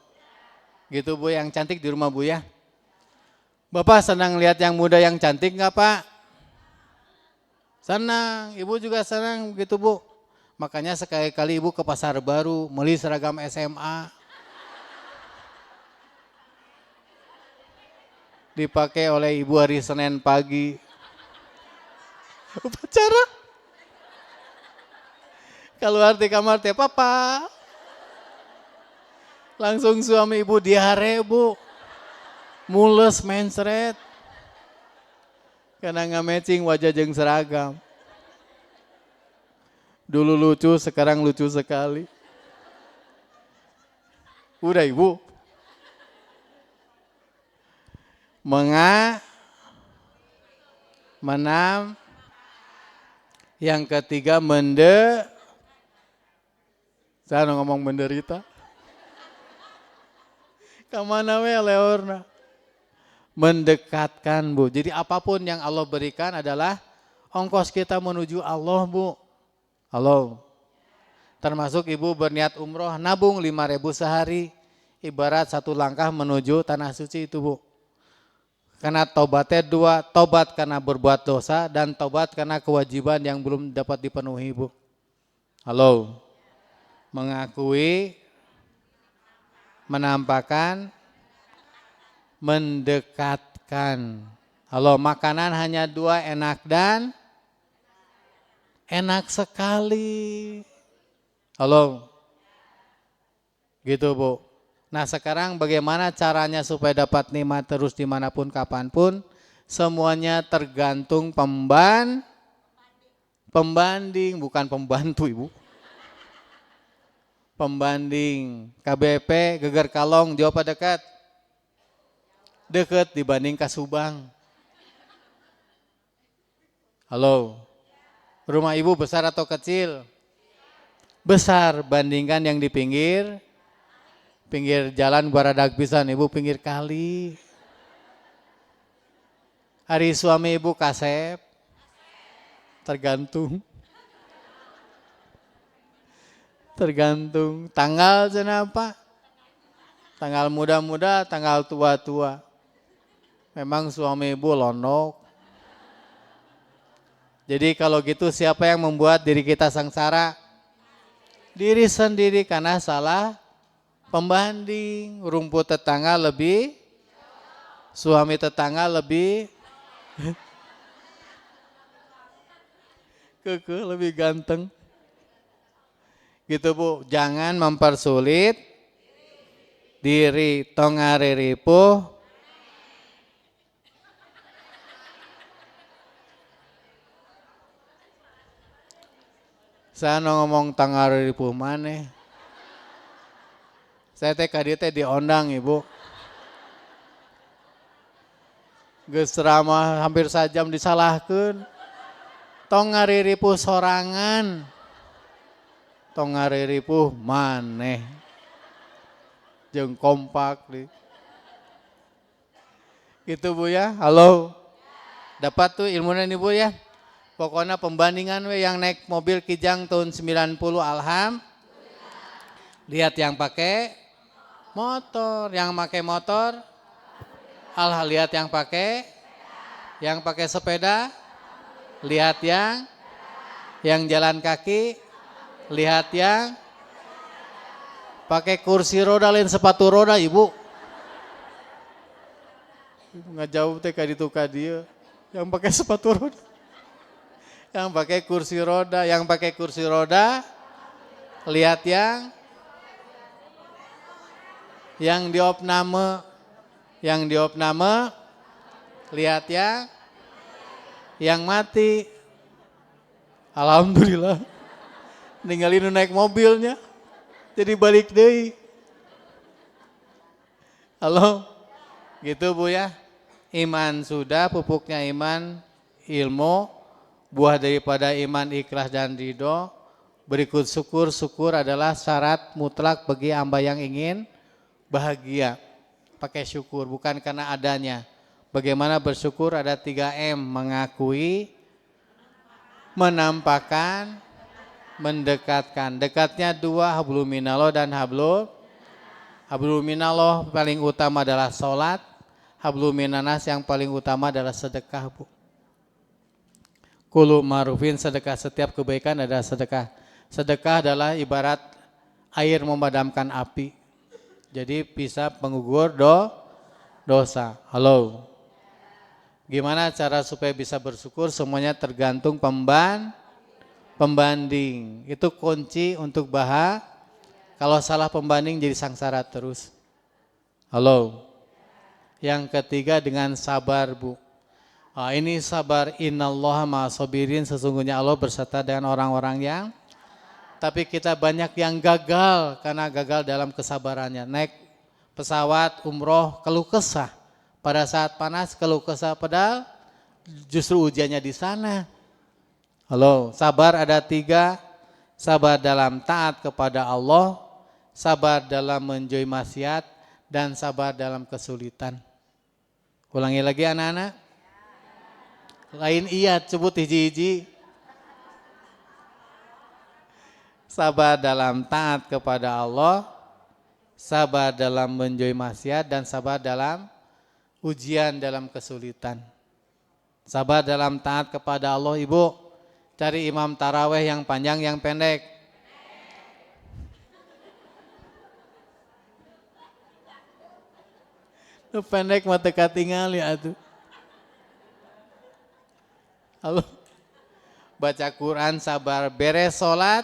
S1: Gitu Bu, yang cantik di rumah Bu ya. Bapak senang lihat yang muda yang cantik nggak Pak? Senang, Ibu juga senang gitu Bu. Makanya sekali-kali Ibu ke pasar baru, beli seragam SMA. Dipakai oleh Ibu hari Senin pagi. Upacara. Keluar di kamar teh, Papa. Langsung suami Ibu diare Bu. Mules mencret. Karena nggak matching wajah jeung seragam. Dulu lucu, sekarang lucu sekali. Udah Ibu. Menam. Yang ketiga saya ngomong menderita. Kamana we leorna. Mendekatkan Bu. Jadi apapun yang Allah berikan adalah ongkos kita menuju Allah Bu. Halo. Termasuk Ibu berniat umroh nabung 5.000 sehari. Ibarat satu langkah menuju tanah suci itu Bu. Karena tobatnya dua, tobat karena berbuat dosa dan tobat karena kewajiban yang belum dapat dipenuhi Bu. Halo. Mengakui, menampakkan, mendekatkan. Halo, makanan hanya dua, enak dan enak sekali. Halo, gitu Bu. Nah sekarang bagaimana caranya supaya dapat nikmat terus dimanapun kapanpun? Semuanya tergantung pembanding, bukan pembantu Ibu. Pembanding, KBP, Geger Kalong, Jawa dekat. Dekat dibanding ke Subang. Halo, rumah Ibu besar atau kecil? Besar, bandingkan yang di pinggir jalan baradag pisan, Ibu pinggir kali. Hari suami Ibu kasep, tergantung tanggal kenapa? Tanggal muda-muda, tanggal tua-tua. Memang suami Ibu lonok. Jadi kalau gitu siapa yang membuat diri kita sengsara? Diri sendiri karena salah pembanding. Rumput tetangga lebih, suami tetangga lebih, lebih ganteng. Gitu Bu, jangan mempersulit diri, tong ariripuh. Saya ngomong tang ariripuh maneh. Saya teh kadi teh diondang Ibu. Geus ceramah hampir sajam disalahkeun. Tong ngariripuh sorangan. tong ngariripuh maneh jeung kompak di. Gitu Bu ya. Halo. Dapat tuh ilmunya nih Bu ya. Pokoknya pembandingan we yang naik mobil Kijang tahun 90 alham. Lihat yang pakai motor, yang pakai motor. Lihat yang pakai sepeda. Lihat yang jalan kaki. Lihat yang pakai kursi roda lain sepatu roda Ibu. Nggak jauh teh ka ditu ka dieu. Yang pakai sepatu roda. Yang pakai kursi roda, lihat yang diopname, lihat yang mati. Alhamdulillah, ninggalin naik mobilnya, jadi balik deui. Halo, gitu Bu ya. Iman sudah, pupuknya iman, ilmu. Buah daripada iman, ikhlas dan ridho. Berikut syukur. Syukur adalah syarat mutlak bagi hamba yang ingin bahagia. Pakai syukur, bukan karena adanya. Bagaimana bersyukur? Ada 3M. Mengakui, menampakkan, mendekatkan. Dekatnya 2, hablum minallah dan hablum minallah paling utama adalah sholat. Hablum minanas yang paling utama adalah sedekah Bu. Kulu ma'rufin, sedekah, setiap kebaikan adalah sedekah. Sedekah adalah ibarat air memadamkan api. Jadi bisa mengugur dosa. Halo. Gimana cara supaya bisa bersyukur? Semuanya tergantung pembanding. Itu kunci untuk bahagia. Kalau salah pembanding jadi sangsara terus. Halo. Yang ketiga dengan sabar Bu. Ini sabar, innallaha ma'asobirin, sesungguhnya Allah berserta dengan orang-orang yang, tapi kita banyak yang gagal karena gagal dalam kesabarannya. Naik pesawat umroh keluh kesah, pada saat panas keluh kesah, padahal justru ujiannya di sana. Halo, sabar ada 3, sabar dalam taat kepada Allah, sabar dalam menjauhi maksiat, dan sabar dalam kesulitan. Ulangi lagi anak-anak. Lain iya, sebut hiji-hiji. Sabar dalam taat kepada Allah, sabar dalam menjauhi maksiat, dan sabar dalam ujian dalam kesulitan. Sabar dalam taat kepada Allah, Ibu. Cari imam taraweh yang panjang, yang pendek. Lu pendek mah teka tinggal ya tuh. Halo. Baca Quran sabar, beres sholat,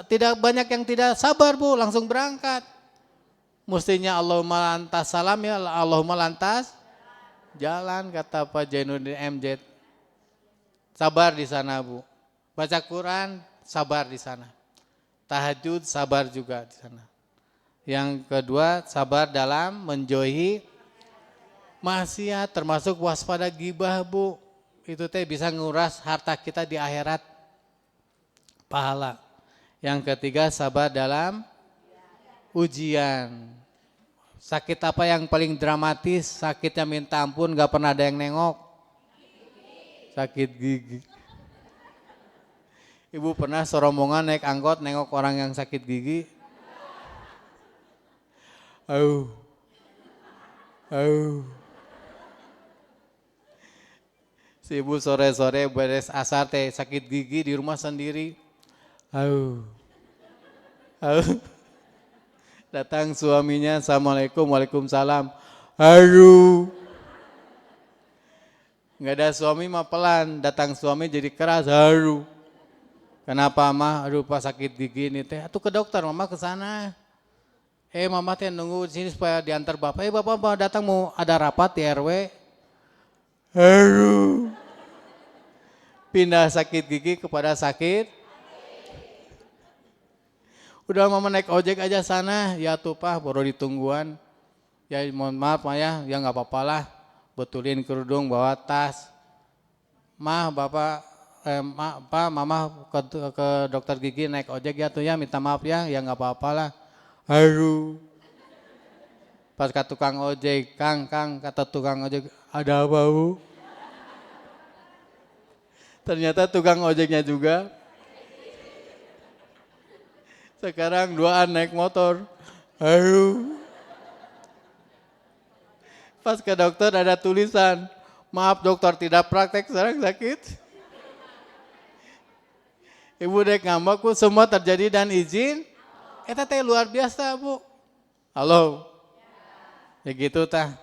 S1: tidak banyak yang tidak sabar Bu, langsung berangkat. Mestinya Allahumma lantas salam ya, Allahumma lantas jalan, kata Pak Jainuddin MZ. Sabar di sana Bu. Baca Quran sabar di sana. Tahajud sabar juga di sana. Yang kedua sabar dalam menjauhi maksiat, termasuk waspada gibah Bu. Itu teh bisa nguras harta kita di akhirat, pahala. Yang ketiga sabar dalam ujian. Sakit apa yang paling dramatis? Sakitnya minta ampun, gak pernah ada yang nengok. Sakit gigi. Ibu pernah serombongan naik angkot nengok orang yang sakit gigi? Si ibu sore-sore beres asar teh sakit gigi di rumah sendiri. Datang suaminya, assalamualaikum, waalaikumsalam. Nggak ada suami mah pelan, datang suami jadi keras. Kenapa mah? Pas sakit gigi nih teh. Atuh ke dokter, mama ke sana. Mama teh nunggu di sini supaya diantar bapak. Bapak datang mau ada rapat di RW. Pindah sakit gigi kepada sakit. Udah mama naik ojek aja sana, ya tuh Pak, baru ditungguan. Ya mohon maaf ya nggak apa-apa lah, betulin kerudung, bawa tas. Mah bapak mama ke dokter gigi naik ojek ya tuh ya, minta maaf ya nggak apa-apa lah. Aduh. Pas ke tukang ojek, Kang, kata tukang ojek, ada apa Bu? Ternyata tukang ojeknya juga. Sekarang duaan naik motor. Aduh. Pas ke dokter ada tulisan, maaf dokter tidak praktek sekarang sakit. Ibu dek ngambek Bu, semua terjadi dan izin. Eta teh luar biasa Bu. Halo. Ya gitu tah.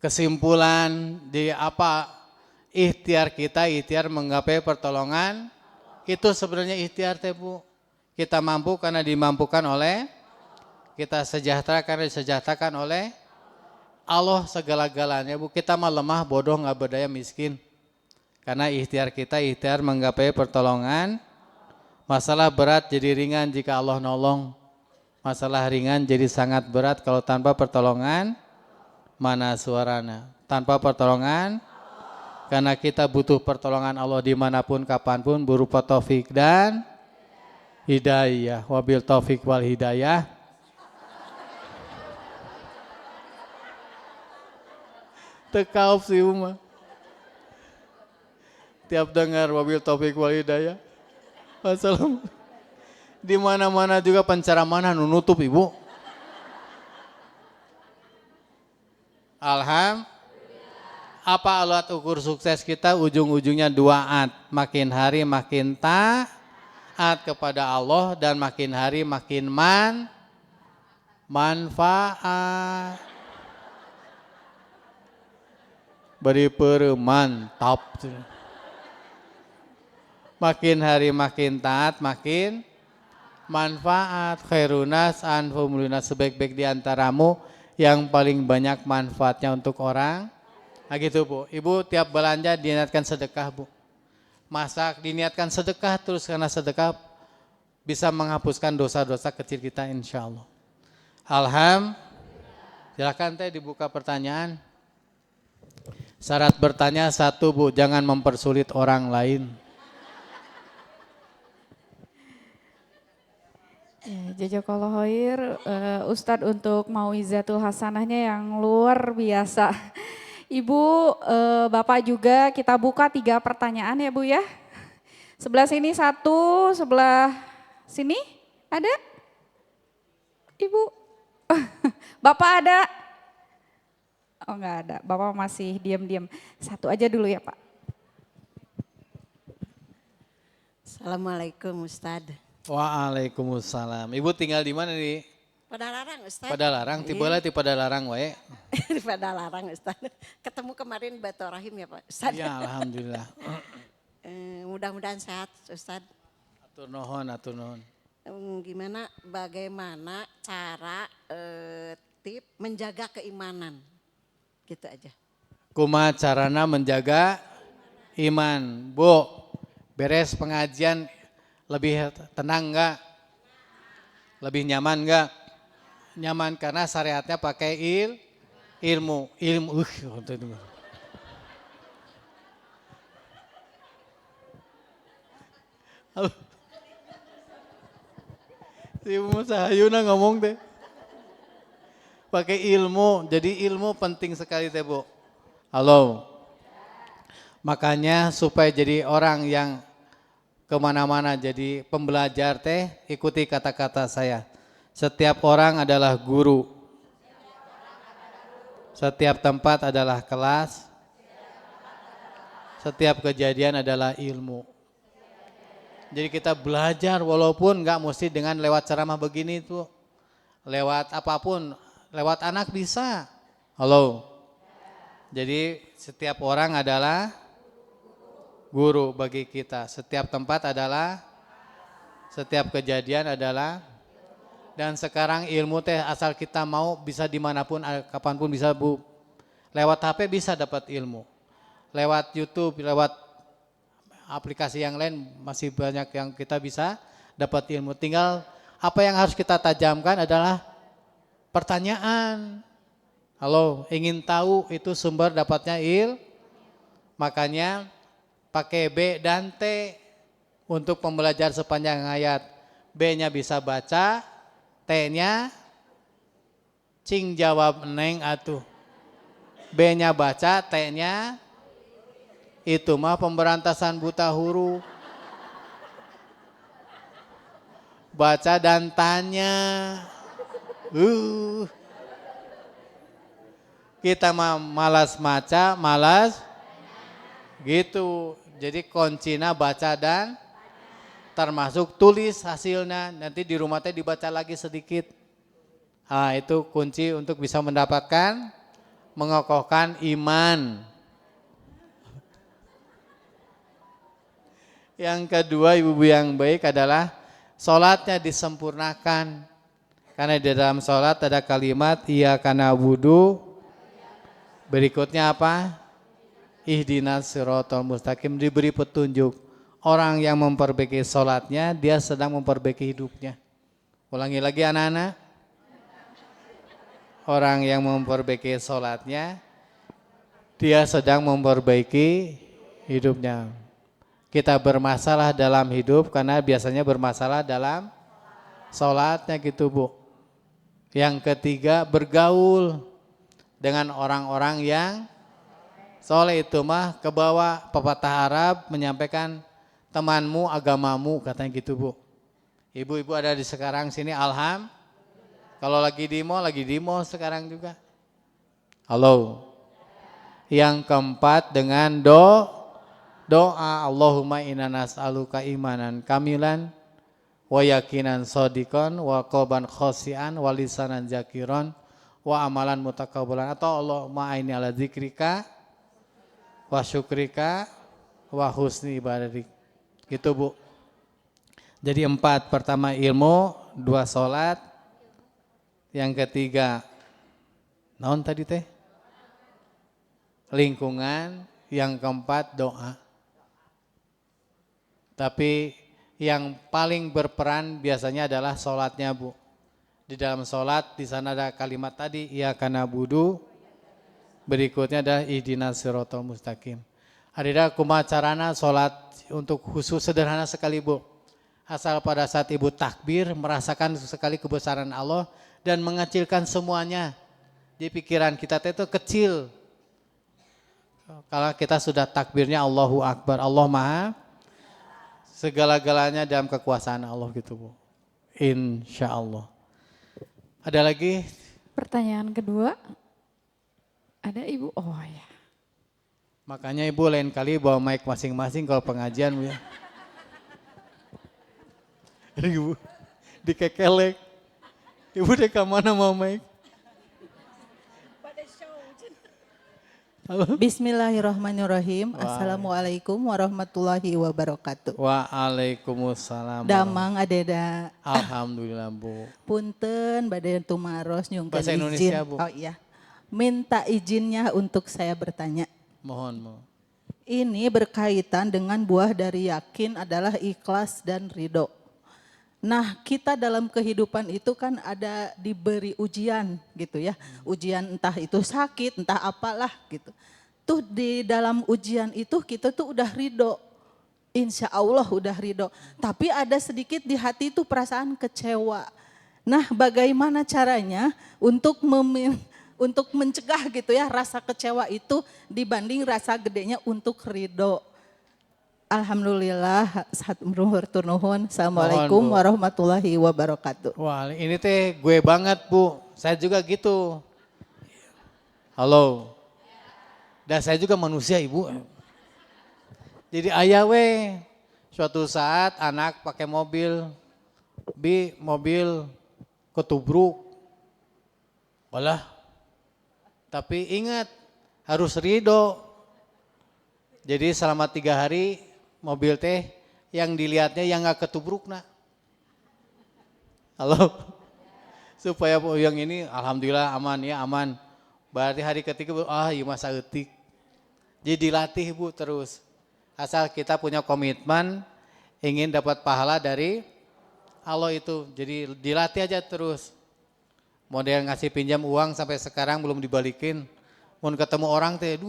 S1: Kesimpulan di apa ikhtiar kita, ikhtiar menggapai pertolongan, itu sebenarnya ikhtiar teh Bu. Kita mampu karena dimampukan oleh, kita sejahtera karena disejahterakan oleh Allah segala-galanya Bu. Kita mah lemah, bodoh, nggak berdaya, miskin. Karena ikhtiar kita, ikhtiar menggapai pertolongan. Masalah berat jadi ringan jika Allah nolong. Masalah ringan jadi sangat berat kalau tanpa pertolongan. Mana suaranya? Tanpa pertolongan. Karena kita butuh pertolongan Allah dimanapun, kapanpun, berupa taufik dan hidayah. Wabil taufik wal hidayah. Tekaup si Uma. Tiap dengar wabil taufik wal hidayah. Wassalamu. Di mana-mana juga penceraman nutup Ibu. Apa alat ukur sukses kita? Ujung-ujungnya 2 makin hari makin taat kepada Allah dan makin hari makin manfaat. Beri mantap. Makin hari makin taat, makin manfaat. Khairunas anfumulinas, sebaik-baik diantaramu yang paling banyak manfaatnya untuk orang. Nah gitu Bu. Ibu tiap belanja diniatkan sedekah Bu. Masak diniatkan sedekah terus, karena sedekah bisa menghapuskan dosa-dosa kecil kita insya Allah. Silakan teh dibuka pertanyaan. Syarat bertanya 1 Bu, jangan mempersulit orang lain.
S2: Jazakallahu khair, Ustadz, untuk mauizatul hasanahnya yang luar biasa. Ibu, Bapak juga kita buka 3 pertanyaan ya Bu ya. Sebelah sini 1, sebelah sini ada? Ibu? Bapak ada? Oh enggak ada, Bapak masih diam-diam. 1 aja dulu ya Pak.
S3: Assalamualaikum Ustadz.
S1: Waalaikumsalam. Ibu tinggal di mana nih?
S3: Padalarang Ustadz.
S1: Padalarang, tiba-tiba di Padalarang wae.
S3: Di Padalarang Ustadz. Ketemu kemarin Batu Rahim ya Pak Ustadz.
S1: Ya alhamdulillah.
S3: Mudah-mudahan sehat Ustadz.
S1: Atur nuhun.
S3: Gimana, bagaimana cara tip menjaga keimanan? Gitu aja.
S1: Kumaha carana menjaga iman? Bu, beres pengajian lebih tenang enggak? Lebih nyaman enggak? Nyaman karena syariatnya pakai ilmu. Halo. Si Ibu Sahayuna ngomong teh. Pakai ilmu, jadi ilmu penting sekali teh Bu. Halo. Makanya supaya jadi orang yang kemana-mana jadi pembelajar teh, ikuti kata-kata saya. Setiap orang adalah guru. Setiap tempat adalah kelas. Setiap kejadian adalah ilmu. Jadi kita belajar walaupun nggak mesti dengan lewat ceramah begini tuh. Lewat apapun, lewat anak bisa. Halo. Jadi setiap orang adalah guru bagi kita. Setiap tempat adalah, setiap kejadian adalah, dan sekarang ilmu teh asal kita mau bisa dimanapun, kapanpun bisa Bu. Lewat HP bisa dapat ilmu. Lewat YouTube, lewat aplikasi yang lain masih banyak yang kita bisa dapat ilmu. Tinggal apa yang harus kita tajamkan adalah pertanyaan. Halo, ingin tahu itu sumber dapatnya Makanya pakai B dan T untuk pembelajar sepanjang ayat. B-nya bisa baca, T-nya cing jawab neng atuh. B-nya baca, T-nya itu mah pemberantasan buta huruf. Baca dan tanya. Kita mah malas maca, malas gitu. Jadi kuncinya baca dan termasuk tulis hasilnya. Nanti di rumah teh dibaca lagi sedikit. Nah, itu kunci untuk bisa mendapatkan mengokohkan iman. Yang kedua, ibu-ibu yang baik adalah sholatnya disempurnakan. Karena di dalam sholat ada kalimat iyyaka na'budu. Berikutnya apa? Ihdinas siratal mustaqim, diberi petunjuk. Orang yang memperbaiki sholatnya, dia sedang memperbaiki hidupnya. Ulangi lagi anak-anak. Orang yang memperbaiki sholatnya, dia sedang memperbaiki hidupnya. Kita bermasalah dalam hidup karena biasanya bermasalah dalam sholatnya gitu Bu. Yang ketiga, bergaul dengan orang-orang yang soleh. Itu mah ke bawah pepatah Arab menyampaikan temanmu agamamu, katanya gitu Bu. Ibu-ibu ada di sekarang sini, kalau lagi di mall sekarang juga. Halo. Yang keempat dengan doa, Allahumma inna nas'aluka imanan kamilan wa yakinan shadiqan wa qalban khashian wa lisanan zakiran wa amalan mutakabbalan, atau Allahumma aini ala zikrika wa syukrika wa husni ibadatik. Gitu Bu. Jadi 4, pertama ilmu, 2 sholat, yang ketiga naon tadi teh? Lingkungan, yang keempat doa. Tapi yang paling berperan biasanya adalah sholatnya Bu. Di dalam sholat di sana ada kalimat tadi iyyaka na'budu. Berikutnya adalah ihdinas siratal mustaqim. Ada kumaha carana sholat untuk khusus sederhana sekali Bu. Asal pada saat ibu takbir merasakan sekali kebesaran Allah dan mengecilkan semuanya. Di pikiran kita itu kecil. Kalau kita sudah takbirnya Allahu Akbar, Allah Maha segala-galanya dalam kekuasaan Allah gitu Bu. Insya Allah. Ada lagi?
S2: Pertanyaan kedua, ada Ibu? Oh ya.
S1: Makanya Ibu lain kali bawa mic masing-masing kalau pengajian Bu ya. Ibu dikekelek. Ibu dek mana mau mic? Halo?
S4: Bismillahirrahmanirrahim. Assalamualaikum warahmatullahi wabarakatuh.
S1: Waalaikumsalam.
S4: Damang adeda.
S1: Alhamdulillah Bu.
S4: Punten badan tumaros nyungkeun
S1: Bahasa
S4: izin.
S1: Indonesia Bu.
S4: Oh iya. Minta izinnya untuk saya bertanya.
S1: Mohon.
S4: Ini berkaitan dengan buah dari yakin adalah ikhlas dan ridho. Nah, kita dalam kehidupan itu kan ada diberi ujian gitu ya. Ujian entah itu sakit, entah apalah gitu. Tuh di dalam ujian itu kita tuh udah ridho. Insya Allah udah ridho. Tapi ada sedikit di hati itu perasaan kecewa. Nah, bagaimana caranya untuk mencegah gitu ya rasa kecewa itu dibanding rasa gedenya untuk ridho. Alhamdulillah, turnuhun. Assalamualaikum warahmatullahi wabarakatuh.
S1: Wah ini teh gue banget Bu, saya juga gitu. Halo. Dan saya juga manusia Ibu. Jadi ayah we, suatu saat anak pakai mobil, mobil ketubruk. Walah, tapi ingat harus ridho. Jadi selama 3 hari mobil teh yang dilihatnya yang gak ketubruk nak. Halo. Supaya yang ini alhamdulillah aman ya aman. Berarti hari ketiga iya masa etik. Jadi dilatih Bu terus. Asal kita punya komitmen ingin dapat pahala dari Allah itu. Jadi dilatih aja terus. Model ngasih pinjam uang sampai sekarang belum dibalikin. Mau ketemu orang teh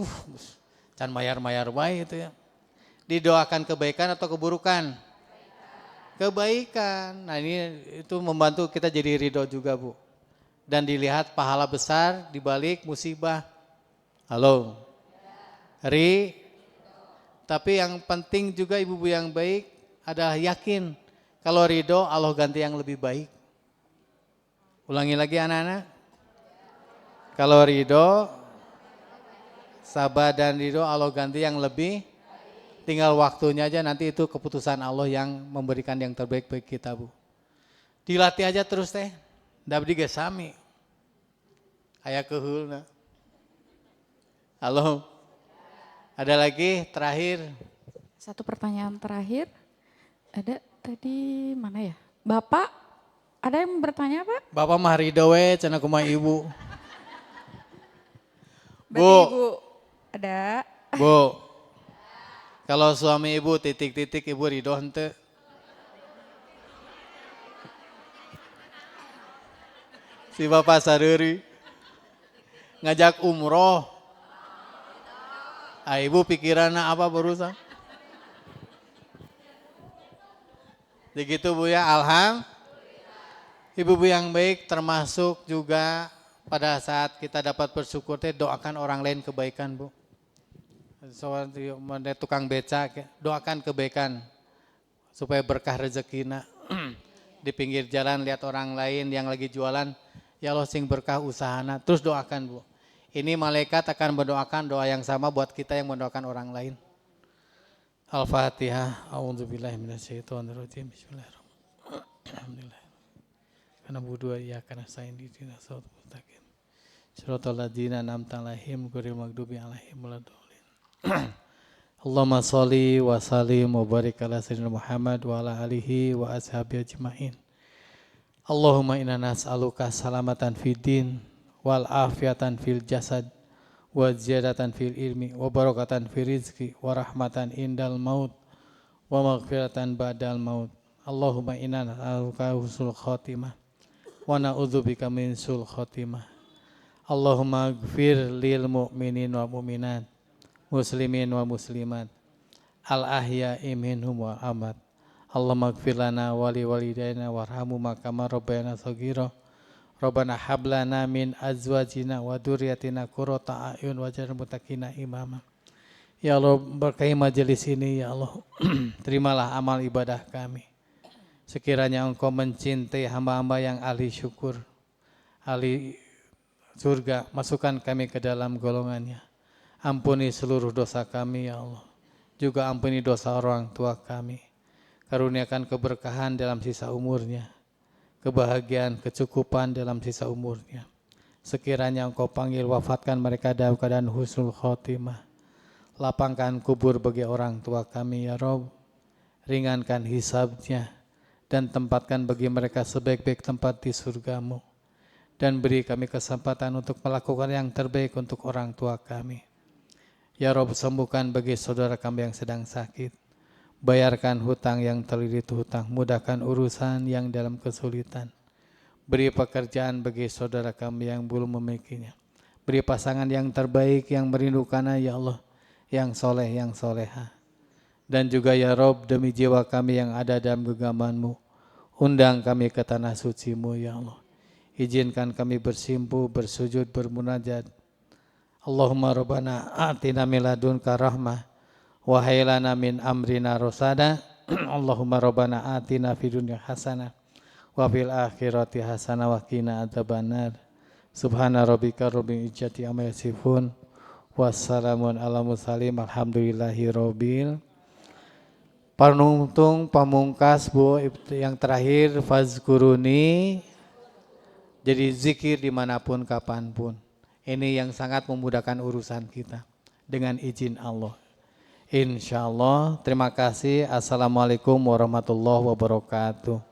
S1: can mayar-mayar baik itu ya. Didoakan kebaikan atau keburukan? Kebaikan. Nah ini itu membantu kita jadi ridho juga Bu. Dan dilihat pahala besar di balik musibah. Halo. Tapi yang penting juga ibu-ibu yang baik adalah yakin kalau ridho Allah ganti yang lebih baik. Ulangi lagi anak-anak. Kalau ridho, sabar dan ridho Allah ganti yang lebih. Tinggal waktunya aja, nanti itu keputusan Allah yang memberikan yang terbaik bagi kita Bu. Dilatih aja terus teh. Dabdi ge sami. Aya keheulna. Halo. Ada lagi terakhir.
S2: Satu pertanyaan terakhir. Ada tadi mana ya? Bapak, ada yang bertanya Pak?
S1: Bapak mah ridho we cenah kumaha ibu.
S2: Berarti Ibu ada.
S1: Bu. Kalau suami ibu titik-titik ibu ridho henteu. Si bapak sareuri ngajak umroh. Ah, ibu pikiranna apa barusan? Begitu Bu ya, Ibu-ibu yang baik termasuk juga pada saat kita dapat bersyukur teh doakan orang lain kebaikan Bu. Soal tukang beca, doakan kebaikan supaya berkah rezekina. Di pinggir jalan lihat orang lain yang lagi jualan, ya Allah sing berkah usahana, terus doakan Bu. Ini malaikat akan mendoakan doa yang sama buat kita yang mendoakan orang lain. Al-Fatihah. A'udzubillahi minasyaitonirrajim. Bismillahirrahmanirrahim. Alhamdulillah. Karena budua ya karena sain di dina siratal mustaqim. Shiratal ladzina an'amta 'alaihim ghairil maghdubi 'alaihim waladdallin. Allahumma sholli wa sallim wa barik ala sayyidina Muhammad wa ala alihi wa ashabihi ajmain. Allahumma inna nas'aluka salamatan fid din wal afiatan fil jasad wa ziyadatan fil ilmi wa barakatan fil rizqi wa rahmatan indal maut wa maghfiratan ba'dal maut. Allahumma inna nas'aluka husnul khatimah wa na'udzubika min sul khatimah. Allahumma ighfir lil mu'minin wa mu'minat, muslimin wa muslimat, al ahya'i minhum wa amwat. Allahumma ighfir lana wa li walidayna warhamhuma kama rabbayana shaghira. Rabbana hab lana min azwajina wa dzurriyyatina qurrata a'yun waj'alna muttaqina imama. Ya Allah, berkahi majelis ini ya Allah. Terimalah amal ibadah kami. Sekiranya Engkau mencintai hamba-hamba yang ahli syukur, ahli surga, masukkan kami ke dalam golongannya. Ampuni seluruh dosa kami ya Allah. Juga ampuni dosa orang tua kami. Karuniakan keberkahan dalam sisa umurnya. Kebahagiaan, kecukupan dalam sisa umurnya. Sekiranya Engkau panggil, wafatkan mereka dalam keadaan husnul khotimah. Lapangkan kubur bagi orang tua kami ya Rabb. Ringankan hisabnya. Dan tempatkan bagi mereka sebaik-baik tempat di surgamu. Dan beri kami kesempatan untuk melakukan yang terbaik untuk orang tua kami. Ya Rabb, sembuhkan bagi saudara kami yang sedang sakit. Bayarkan hutang yang terlilit hutang. Mudahkan urusan yang dalam kesulitan. Beri pekerjaan bagi saudara kami yang belum memilikinya. Beri pasangan yang terbaik yang merindukannya ya Allah. Yang soleh, yang soleha. Dan juga ya Rabb, demi jiwa kami yang ada dalam genggaman-Mu, undang kami ke tanah suci-Mu ya Allah. Izinkan kami bersimpuh, bersujud, bermunajat. Allahumma rabbana atina min ladunka rahmah wa hayyi lana min amrina rasada. Allahumma rabbana atina fid dunya hasanah wa fil akhirati hasanah wa qina adzabannar. Subhana rabbika rabbil izzati amma yasifun. Wassalamun ala mursalin alhamdulillahi rabbil. Panuntung pamungkas Bu yang terakhir, fazkuruni, jadi zikir dimanapun kapanpun. Ini yang sangat memudahkan urusan kita dengan izin Allah. Insya Allah. Terima kasih. Assalamualaikum warahmatullahi wabarakatuh.